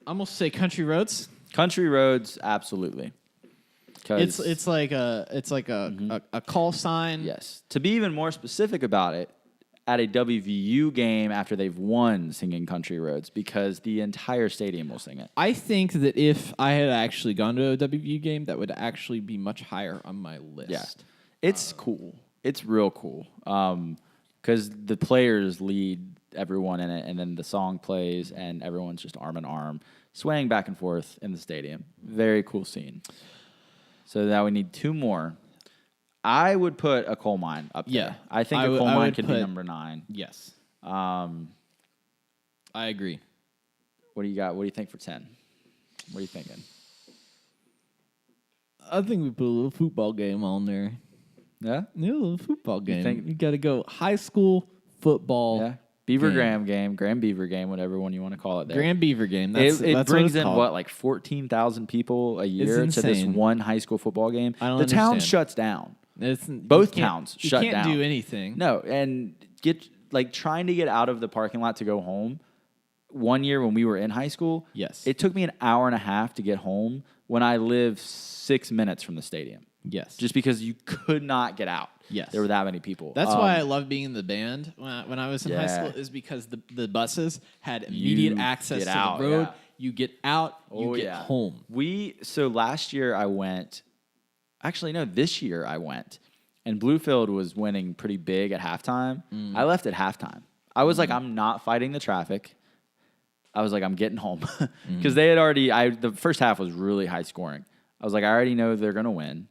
I'm gonna say Country Roads. Country roads, absolutely. 'Cause- It's like a call sign. yes. To be even more specific about it, at a WVU game after they've won singing Country Roads because the entire stadium will sing it. I think that if I had actually gone to a WVU game, that would actually be much higher on my list. Yeah. It's cool. It's real cool. Because the players lead everyone in it, and then the song plays, and everyone's just arm in arm, swaying back and forth in the stadium. Very cool scene. So now we need 2 more. I would put a coal mine up there. Yeah. I think I a would- coal I mine would could put- be number 9. Yes. What I agree. do you got? What do you think for 10? What are you thinking? I think we put a little football game on there. Yeah? Yeah, a little football game. think- You got to go high school football. Yeah. Beaver Game. Graham game, Grand Beaver game, whatever one you want to call it there. Grand Beaver game. It That's brings what it's in, called. like 14,000 people a year to this insane. one high school football game. I don't the town understand. shuts down. Both towns shut You can't down. do anything. No, and trying to get out of the parking lot to go home. One year when we were in high school, Yes. it took me an hour and a half to get home when I live 6 minutes from the stadium. Yes. Just because you could not get out. Yes. There were that many people. That's why I loved being in the band when I was in high Yeah. school, is because the buses had immediate You access get to out, the road. yeah. You get out, you get home. So last year I went. Actually, no, this year I went, and Bluefield was winning pretty big at halftime. I left at halftime. I was like, I'm not fighting the traffic. I was like, I'm getting home because they had already. The first half was really high scoring. I was like, I already know they're gonna win,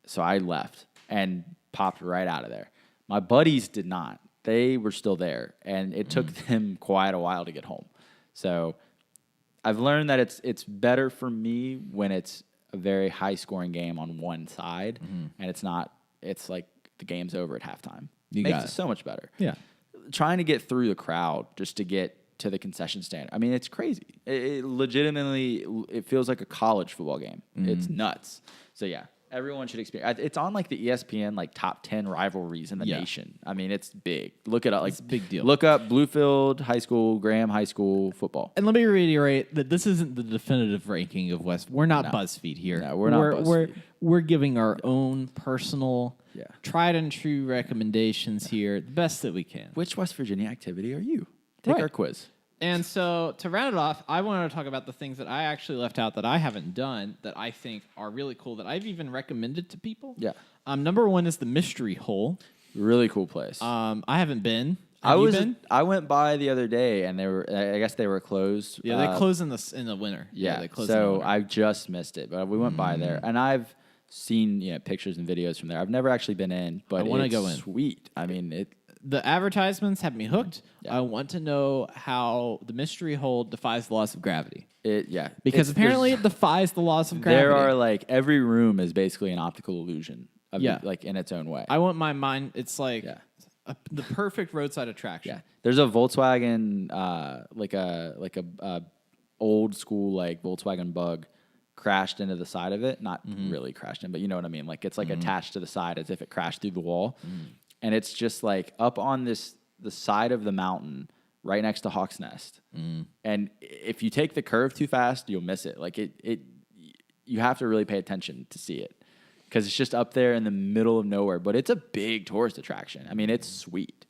so I left and popped right out of there. My buddies did not. They were still there, and it took them quite a while to get home. So I've learned that it's better for me when it's a very high scoring game on one side, and it's not. It's like the game's over at halftime. Makes it so much better. Yeah. Trying to get through the crowd just to get to the concession stand. I mean, it's crazy. It legitimately, it feels like a college football game. It's nuts. So yeah, everyone should experience. It's on like the ESPN like top 10 rivalries in the nation. I mean, it's big. Look it up. Like, it's a big deal. Look up Bluefield High School, Graham High School football. And let me reiterate that this isn't the definitive ranking of West. We're not BuzzFeed here. No, we're not BuzzFeed. We're giving our own personal, tried and true recommendations here, the best that we can. Which West Virginia activity are you? Take our quiz. And so to round it off, I wanted to talk about the things that I actually left out that I haven't done that I think are really cool that I've even recommended to people. Yeah. Number one is the Mystery Hole. Really cool place. I haven't been. Have you been? I went by the other day and I guess they were closed. Yeah, they close in the winter. Yeah, they close so in the winter. I just missed it, but we went by there, and I've seen pictures and videos from there. I've never actually been in, but I want to go in. Sweet. I mean, the advertisements have me hooked. Yeah. I want to know how the Mystery Hole defies the laws of gravity. Because apparently it defies the laws of gravity. There are like every room is basically an optical illusion. Like in its own way. I want my mind. It's like the perfect roadside attraction. Yeah. There's a Volkswagen, like a old school like Volkswagen Bug crashed into the side of it. Not really crashed in, but you know what I mean. Like it's like attached to the side as if it crashed through the wall. And it's just like up on the side of the mountain right next to Hawk's Nest. And if you take the curve too fast, you'll miss it. Like you have to really pay attention to see it because it's just up there in the middle of nowhere. But it's a big tourist attraction. I mean, it's sweet.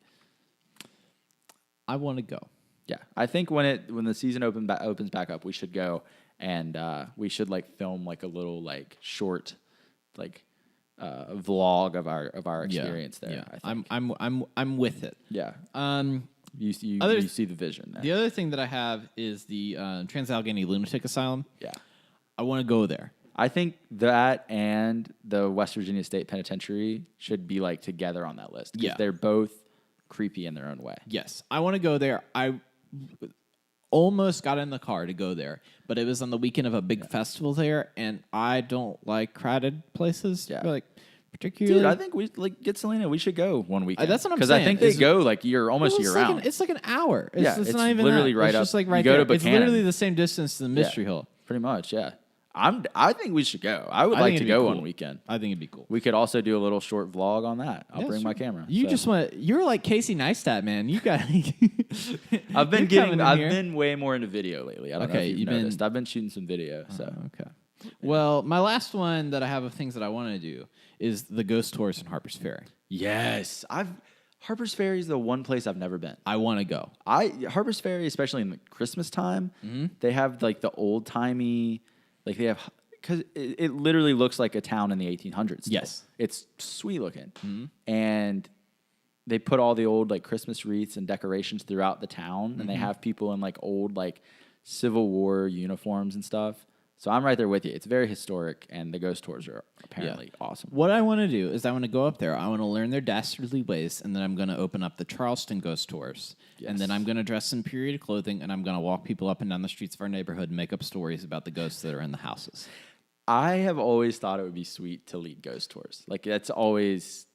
I want to go. Yeah, I think when the season opens back up, we should go and we should like film like a little like short like vlog of our experience there. Yeah, I think. I'm with it. Yeah. You see the vision there. The other thing that I have is the Trans-Allegheny Lunatic Asylum. Yeah. I want to go there. I think that and the West Virginia State Penitentiary should be like together on that list because they're both creepy in their own way. Yes, I want to go there. I almost got in the car to go there, but it was on the weekend of a big festival there, and I don't like crowded places. Yeah. Like particularly, dude, I think we like get Selena. We should go one weekend. That's what I'm saying. Because I think they go like almost year round. It's like an hour. It's not even literally that. right it's up. Just like right you go there. to It's literally the same distance to the Mystery Hole. Pretty much, yeah. I think we should go. I would like to go one weekend. I think it'd be cool. We could also do a little short vlog on that. I'll bring my camera. You're like Casey Neistat, man. You got. I've been way more into video lately. I don't know if you've noticed. I've been shooting some video. So okay. Well, my last one that I have of things that I want to do is the ghost tours in Harper's Ferry. Yes, Harper's Ferry is the one place I've never been. I want to go. Harper's Ferry, especially in the Christmas time, they have like the old timey. Like they have, because it literally looks like a town in the 1800s. Still. Yes. It's sweet looking. And they put all the old like Christmas wreaths and decorations throughout the town. And they have people in like old like Civil War uniforms and stuff. So I'm right there with you. It's very historic, and the ghost tours are apparently awesome. What I want to do is I want to go up there. I want to learn their dastardly ways, and then I'm going to open up the Charleston ghost tours. Yes. And then I'm going to dress in period clothing, and I'm going to walk people up and down the streets of our neighborhood and make up stories about the ghosts that are in the houses. I have always thought it would be sweet to lead ghost tours. Like, that's always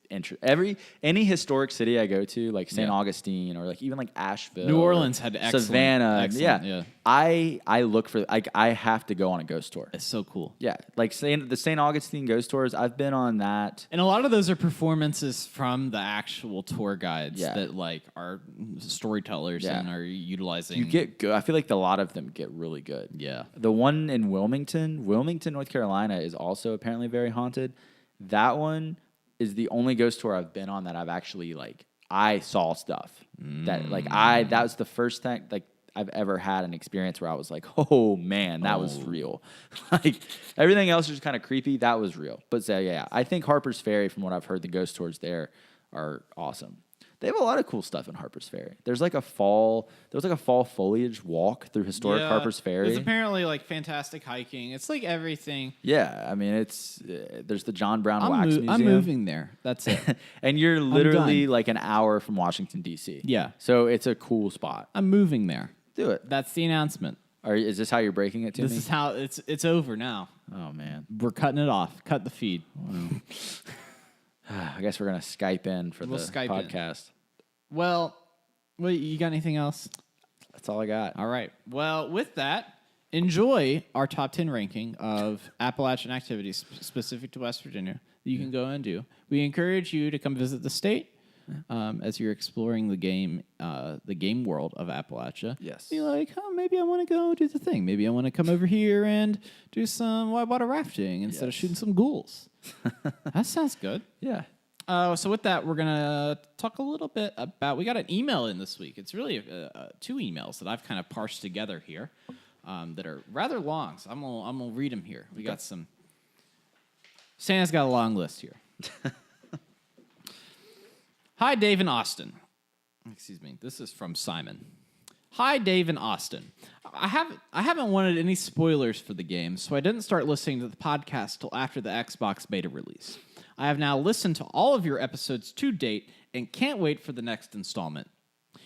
any historic city I go to, like St. Augustine or like even like Asheville, New Orleans had excellent, Savannah, yeah. I look for like I have to go on a ghost tour. It's so cool. Yeah, like the St. Augustine ghost tours. I've been on that, and a lot of those are performances from the actual tour guides that like are storytellers and are utilizing. You get good. I feel like a lot of them get really good. Yeah, the one in Wilmington, North Carolina, is also apparently very haunted. That one is the only ghost tour I've been on that I've actually like I saw stuff that like that was the first thing like I've ever had an experience where I was like, oh man, that was real. Like everything else was kind of creepy. That was real. But I think Harper's Ferry, from what I've heard, the ghost tours there are awesome. They have a lot of cool stuff in Harper's Ferry. There was like a fall foliage walk through historic Harper's Ferry. There's apparently like fantastic hiking. It's like everything. Yeah, I mean there's the John Brown Wax Museum. I'm moving there. That's it. And you're literally like an hour from Washington D.C. Yeah, so it's a cool spot. I'm moving there. Do it. That's the announcement. Is this how you're breaking it to me? This is how it's over now. Oh man, we're cutting it off. Cut the feed. I guess we're gonna Skype in for We'll the Skype in. podcast. Well, you got anything else? That's all I got. All right. Well, with that, enjoy our top 10 ranking of Appalachian activities specific to West Virginia that you can go and do. We encourage you to come visit the state as you're exploring the game world of Appalachia. Yes. Be like, maybe I want to go do the thing. Maybe I want to come over here and do some whitewater rafting instead of shooting some ghouls. That sounds good. Yeah. So with that, we're going to talk a little bit about, we got an email in this week. It's really 2 emails that I've kind of parsed together here that are rather long. So I'm going to read them here. We got some, Santa's got a long list here. Hi, Dave and Austin. Excuse me. This is from Simon. Hi, Dave and Austin. I haven't wanted any spoilers for the game, so I didn't start listening to the podcast till after the Xbox beta release. I have now listened to all of your episodes to date and can't wait for the next installment.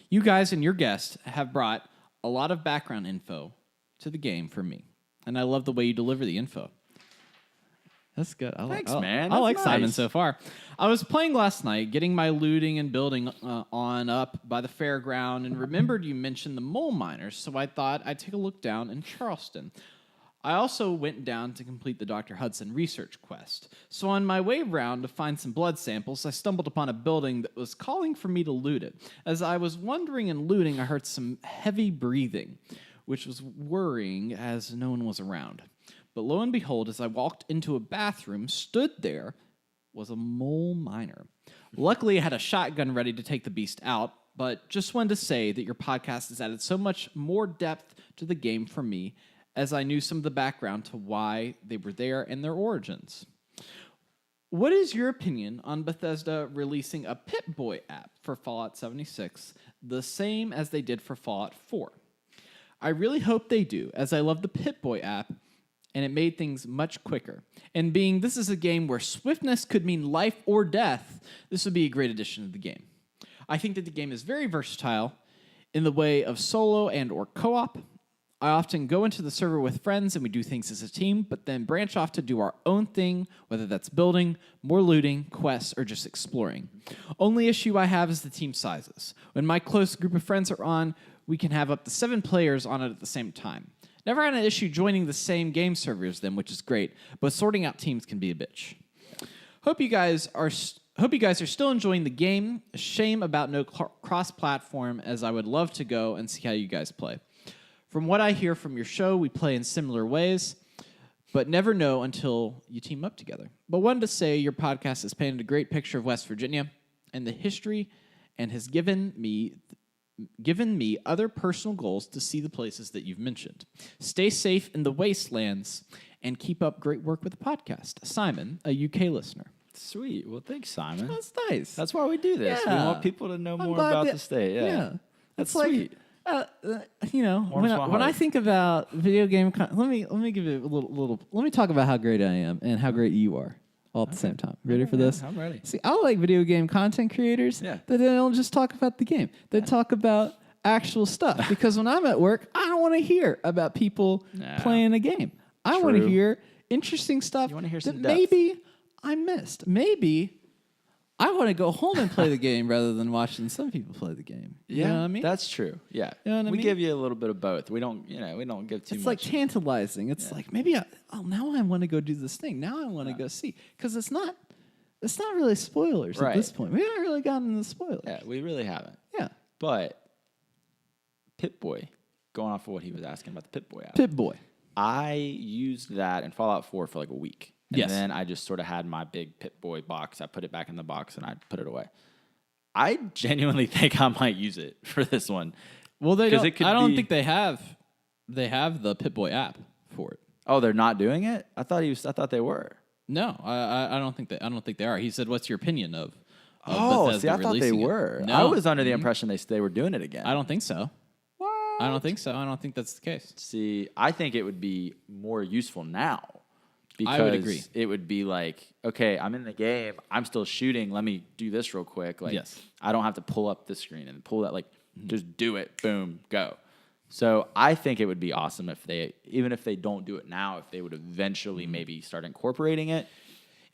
You guys and your guests have brought a lot of background info to the game for me, and I love the way you deliver the info. That's good. Thanks, man. I like That's Simon nice. so far. I was playing last night, getting my looting and building on up by the fairground, and remembered you mentioned the mole miners, so I thought I'd take a look down in Charleston. I also went down to complete the Dr. Hudson research quest. So on my way round to find some blood samples, I stumbled upon a building that was calling for me to loot it. As I was wandering and looting, I heard some heavy breathing, which was worrying as no one was around. But lo and behold, as I walked into a bathroom, stood there was a mole miner. Luckily, I had a shotgun ready to take the beast out, but just wanted to say that your podcast has added so much more depth to the game for me, as I knew some of the background to why they were there and their origins. What is your opinion on Bethesda releasing a Pip-Boy app for Fallout 76, the same as they did for Fallout 4? I really hope they do, as I love the Pip-Boy app, and it made things much quicker. And being this is a game where swiftness could mean life or death, this would be a great addition to the game. I think that the game is very versatile in the way of solo and or co-op. I often go into the server with friends and we do things as a team, but then branch off to do our own thing, whether that's building, more looting, quests, or just exploring. Only issue I have is the team sizes. When my close group of friends are on, we can have up to 7 players on it at the same time. Never had an issue joining the same game server as them, which is great, but sorting out teams can be a bitch. Hope you guys are still enjoying the game. A shame about no cross-platform, as I would love to go and see how you guys play. From what I hear from your show, we play in similar ways, but never know until you team up together. But wanted to say your podcast has painted a great picture of West Virginia and the history, and has given me other personal goals to see the places that you've mentioned. Stay safe in the wastelands and keep up great work with the podcast. Simon, a UK listener. Sweet. Well, thanks, Simon. That's nice. That's why we do this. Yeah. We want people to know I'm more glad about that- the state. Yeah. It's That's like, sweet. When I think about video game, let me give you a little. Let me talk about how great I am and how great you are all at the same time. Ready for this? I'm ready. See, I like video game content creators Yeah. that they don't just talk about the game. They talk about actual stuff. Because when I'm at work, I don't want to hear about people playing a game. I want to True. hear interesting stuff You wanna hear that some depth. maybe I missed. Maybe I want to go home and play the game rather than watching some people play the game. You know what I mean? That's true. Yeah. You know what I we mean? give you a little bit of both. We don't give too It's much. like tantalizing. It's like maybe now I want to go do this thing. Now I want to go see, because it's not really spoilers at this Right. point. We haven't really gotten into spoilers. Yeah, we really haven't. Yeah. But Pip-Boy, going off of what he was asking about the Pip-Boy app. Pip-Boy. I used that in Fallout 4 for like a week. And Yes. then I just sort of had my big Pip-Boy box. I put it back in the box and I put it away. I genuinely think I might use it for this one. Well, they 'Cause don't. it could I don't be- think they have the Pip-Boy app for it. Oh, they're not doing it? I thought they were. No, I don't think they are. He said, "What's your opinion of Oh, Bethesda see, I thought they releasing it?" were. No, I was under the impression they were doing it again. I don't think so. What? I don't think so. I don't think that's the case. See, I think it would be more useful now. Because I would agree. It would be like, okay, I'm in the game. I'm still shooting. Let me do this real quick. Like, Yes. I don't have to pull up the screen and pull that. Like, just do it. Boom, go. So I think it would be awesome if even if they don't do it now, if they would eventually maybe start incorporating it.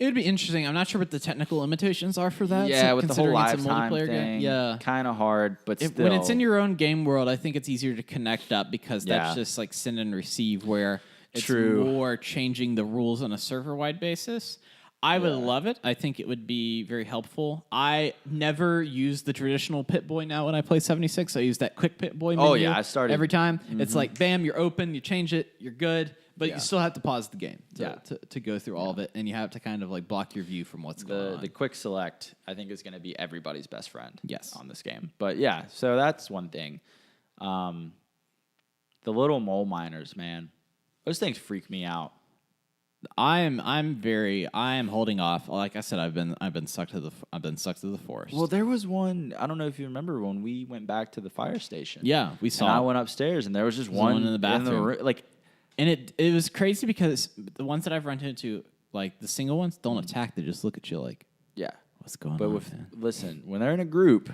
It would be interesting. I'm not sure what the technical limitations are for that. Yeah, so with the whole considering it's a lifetime multiplayer thing. game. Yeah. Kind of hard, but still. When it's in your own game world, I think it's easier to connect up because that's Yeah. just like send and receive where it's True. more changing the rules on a server-wide basis. I would love it. I think it would be very helpful. I never use the traditional Pip-Boy now when I play 76. I use that quick Pip-Boy menu. Oh, yeah, I started- every time. It's like, bam, you're open, you change it, you're good, but Yeah. you still have to pause the game Yeah. to go through all of it, and you have to kind of like block your view from what's going on. The quick select, I think, is going to be everybody's best friend Yes. on this game. But yeah, so that's one thing. The little mole miners, man. Those things freak me out. I am holding off. Like I said, I've been sucked to the forest. Well, there was one, I don't know if you remember when we went back to the fire station. Yeah, we saw And I it. went upstairs and there was just one one in the bathroom. like, And it was crazy because the ones that I've run into, like the single ones, don't attack. They just look at you like, yeah. what's going But on? with listen, when they're in a group,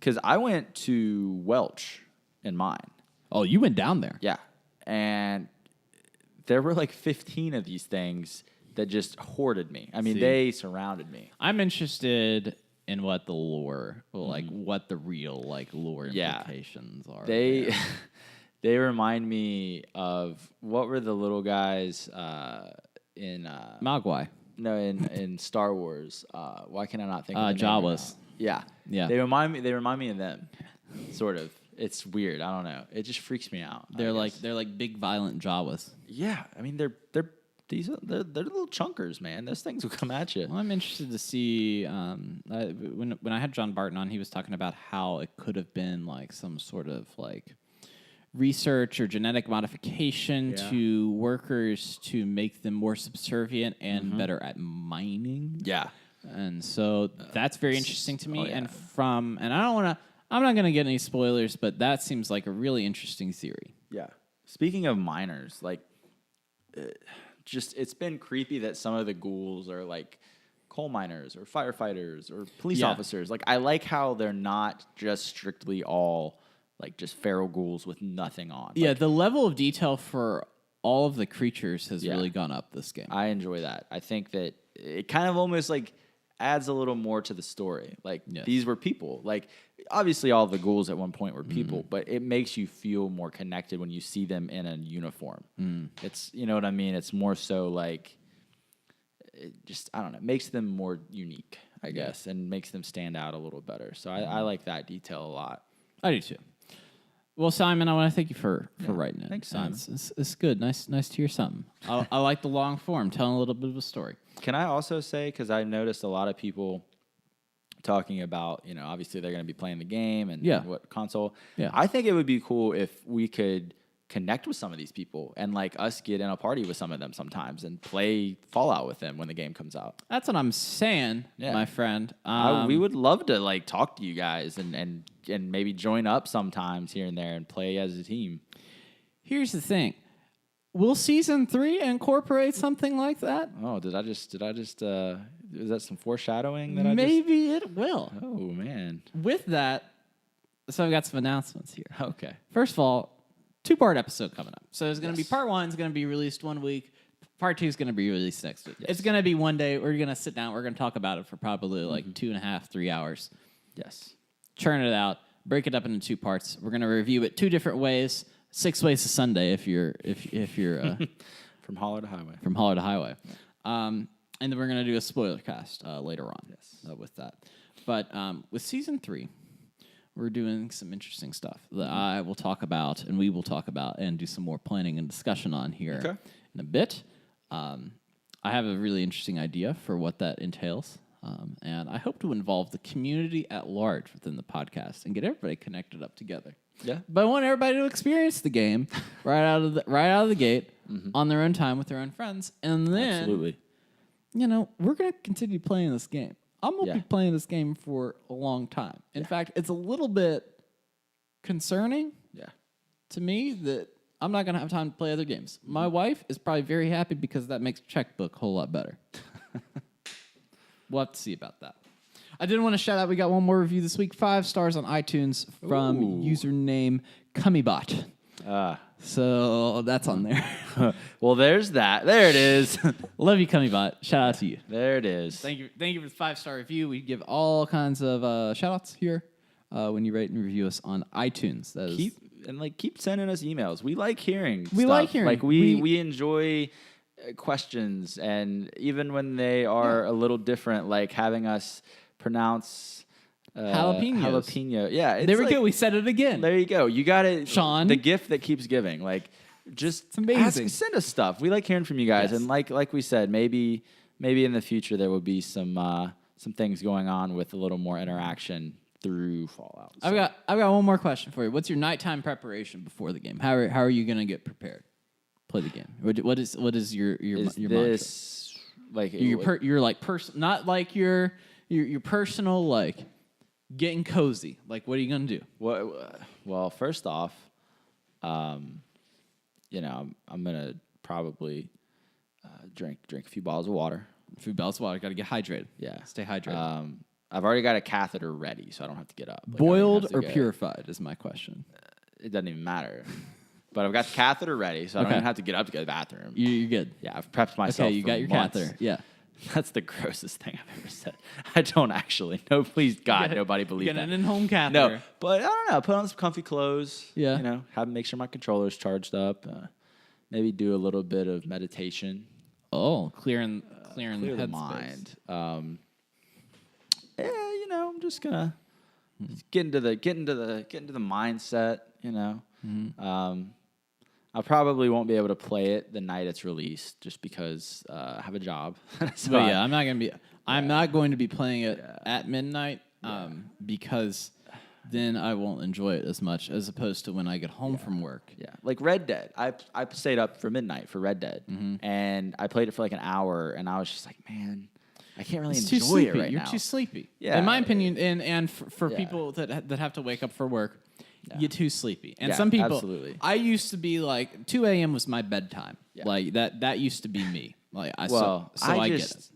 because I went to Welch in mine. Oh, you went down there. Yeah. And there were like 15 of these things that just hoarded me. I mean, See. they surrounded me. I'm interested in what the lore, like what the real like lore Yeah. implications are. They there. they remind me of what were the little guys in Mogwai. no in Star Wars. Why can I not think of the name right Jawas. now? Yeah. Yeah. They remind me of them. Sort of. It's weird. I don't know. It just freaks me out. I They're guess. like big violent Jawas. Yeah, I mean they're little chunkers, man. Those things will come at you. Well, I'm interested to see when I had John Barton on, he was talking about how it could have been like some sort of like research or genetic modification Yeah. to workers to make them more subservient and better at mining. Yeah, And so that's very interesting to me. oh, yeah. And I'm not going to get any spoilers, but that seems like a really interesting theory. yeah. Speaking of miners, like, it's been creepy that some of the ghouls are like coal miners or firefighters or police Yeah. officers. Like, I like how they're not just strictly all like just feral ghouls with nothing on. Yeah, Like, the level of detail for all of the creatures has Yeah. really gone up this game. I enjoy that. I think that it kind of almost like adds a little more to the story. Like, Yes. these were people. Like, obviously all the ghouls at one point were people, but it makes you feel more connected when you see them in a uniform. It's, you know what I mean? It's more so like, it just, I don't know, it makes them more unique, I guess, and makes them stand out a little better. So I like that detail a lot. I do too. Well, Simon, I want to thank you for writing it. Thanks, Simon. It's good. Nice to hear something. I like the long form, telling a little bit of a story. Can I also say, because I noticed a lot of people talking about, obviously they're going to be playing the game and Yeah. what console. Yeah. I think it would be cool if we could connect with some of these people and like us get in a party with some of them sometimes and play Fallout with them when the game comes out. That's what I'm saying, Yeah. my friend. We would love to like talk to you guys and maybe join up sometimes here and there and play as a team. Here's the thing. Will season 3 incorporate something like that? Oh, did I just is that some foreshadowing that Maybe it will. Oh man. With that, so I've got some announcements here. Okay. First of all, 2-part episode coming up. So it's going to be Yes. part 1 is going to be released one week. Part 2 is going to be released next week. It's going to be one day. We're going to sit down. We're going to talk about it for probably like 2.5, 3 hours. Yes. Churn it out. Break it up into 2 parts. We're going to review it 2 different ways. 6 ways to Sunday if you're From Holler to Highway. from Holler to Highway. And then we're going to do a spoiler cast later on. Yes. With that. But with season 3, we're doing some interesting stuff that I will talk about, and we will talk about, and do some more planning and discussion on here Okay. in a bit. I have a really interesting idea for what that entails, and I hope to involve the community at large within the podcast and get everybody connected up together. Yeah. But I want everybody to experience the game right out of the gate on their own time with their own friends, and then Absolutely. we're gonna continue playing this game. I'm gonna Yeah. be playing this game for a long time. In fact, it's a little bit concerning Yeah. to me that I'm not gonna have time to play other games. My wife is probably very happy because that makes checkbook a whole lot better. We'll have to see about that. I did want to shout out, we got one more review this week, 5 stars on iTunes from Ooh. username Cummybot. So that's on there. Well, there's that. There it is. Love you, Cummybot. Shout out to you. There it is. Thank you for the 5-star review. We give all kinds of shout outs here when you rate and review us on iTunes. That is Keep sending us emails. We like hearing. We stuff. like hearing. Like we enjoy questions, and even when they are a little different, like having us pronounce jalapeno. Yeah, there we go. We said it again. There you go. You got it, Sean. The gift that keeps giving. Like, just it's amazing. send us stuff. We like hearing from you guys, Yes. and like we said, maybe in the future there will be some things going on with a little more interaction through Fallout. So. I've got one more question for you. What's your nighttime preparation before the game? How are you gonna get prepared? Play the game. What is your this mantra? Like your like not like your personal like getting cozy. Like what are you gonna do? Well, first off, I'm gonna probably drink a few bottles of water. Got to get hydrated. Yeah, stay hydrated. I've already got a catheter ready, so I don't have to get up. Like, Boiled or purified is my question. It doesn't even matter. But I've got the catheter ready, so I don't even have to get up to go to the bathroom. You're good. Yeah, I've prepped myself. Okay, you got your months. catheter. Yeah. That's the grossest thing I've ever said. I don't actually. No, please, God, nobody believe Get that. an in-home catheter. No, but I don't know. Put on some comfy clothes. Yeah. Make sure my controller's charged up. Maybe do a little bit of meditation. Oh, clearing Clear the the mind. I'm just gonna get into the mindset. I probably won't be able to play it the night it's released, just because I have a job. So I'm not going to be playing it at midnight because then I won't enjoy it as much as opposed to when I get home from work. Yeah, like Red Dead. I stayed up for midnight for Red Dead, and I played it for like an hour, and I was just like, man, I can't really It's enjoy too sleepy. it right You're now. too sleepy. Yeah. In my opinion, and for Yeah. people that have to wake up for work, you're too sleepy. And Yeah, some people, absolutely. I used to be like 2 a.m. was my bedtime. Yeah. Like that used to be me. Like I get it.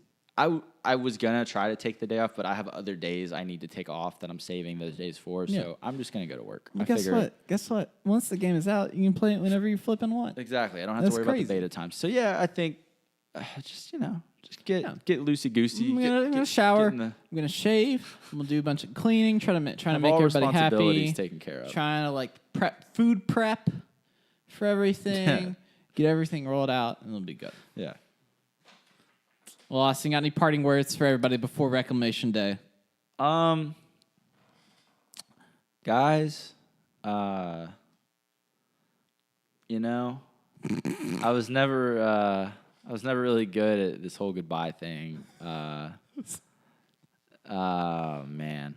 I was gonna try to take the day off, but I have other days I need to take off that I'm saving those days for. Yeah. So I'm just gonna go to work. Well, Guess what? Once the game is out, you can play it whenever you flipping want. Exactly. I don't have That's to worry crazy. about the beta time. So yeah, I think just get loosey goosey. I'm gonna shower. I'm gonna shave. I'm gonna do a bunch of cleaning. Trying to make everybody happy. Taken care of. Trying to like food prep for everything. Get everything rolled out, and it'll be good. Yeah. Well, Austin, got any parting words for everybody before Reclamation Day? Guys, I was never really good at this whole goodbye thing. Man.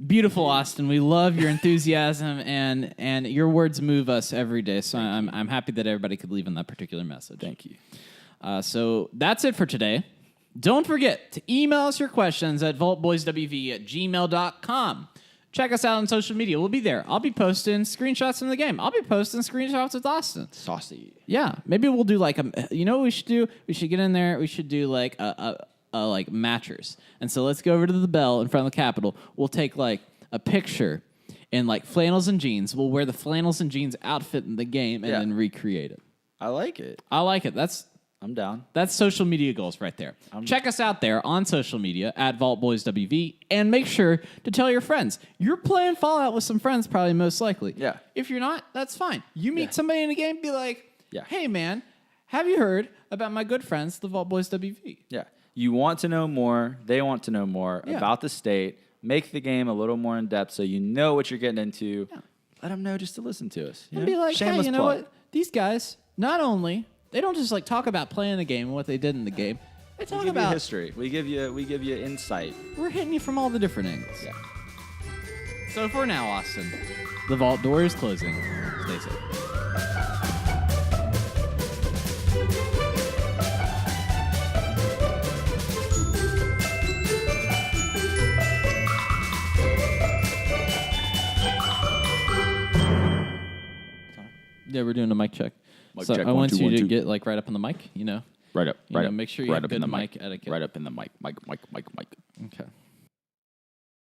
Beautiful, Austin. We love your enthusiasm, and your words move us every day. So I'm happy that everybody could leave on that particular message. Thank you. So that's it for today. Don't forget to email us your questions at vaultboyswv@gmail.com. Check us out on social media. We'll be there. I'll be posting screenshots from the game. I'll be posting screenshots with Austin. Saucy. Yeah, maybe we'll do like what we should do? We should get in there. We should do like a like matchers. And so let's go over to the Bell in front of the Capitol. We'll take like a picture in like flannels and jeans. We'll wear the flannels and jeans outfit in the game and then recreate it. I like it. I like it. I'm down. That's social media goals right there. Check us out there on social media at VaultBoysWV, and make sure to tell your friends. You're playing Fallout with some friends, probably most likely. Yeah. If you're not, that's fine. You meet somebody in a game, be like, Yeah. hey, man, have you heard about my good friends, the Vault Boys WV? Yeah. You want to know more. They want to know more about the state. Make the game a little more in depth so you know what you're getting into. Yeah. Let them know just to listen to us. And be like, Shameless hey, you know plug. what? These guys, not only, they don't just like talk about playing the game and what they did in the game. They talk We give you about history. We give you insight. We're hitting you from all the different angles. Yeah. So for now, Austin, the vault door is closing. Stay safe. Yeah, we're doing a mic check. Mic So check, I one, want two, you one, to two. get like right up on the mic, Right up. You know, make sure you have up good in the mic etiquette. Right up in the mic. Mic. Okay.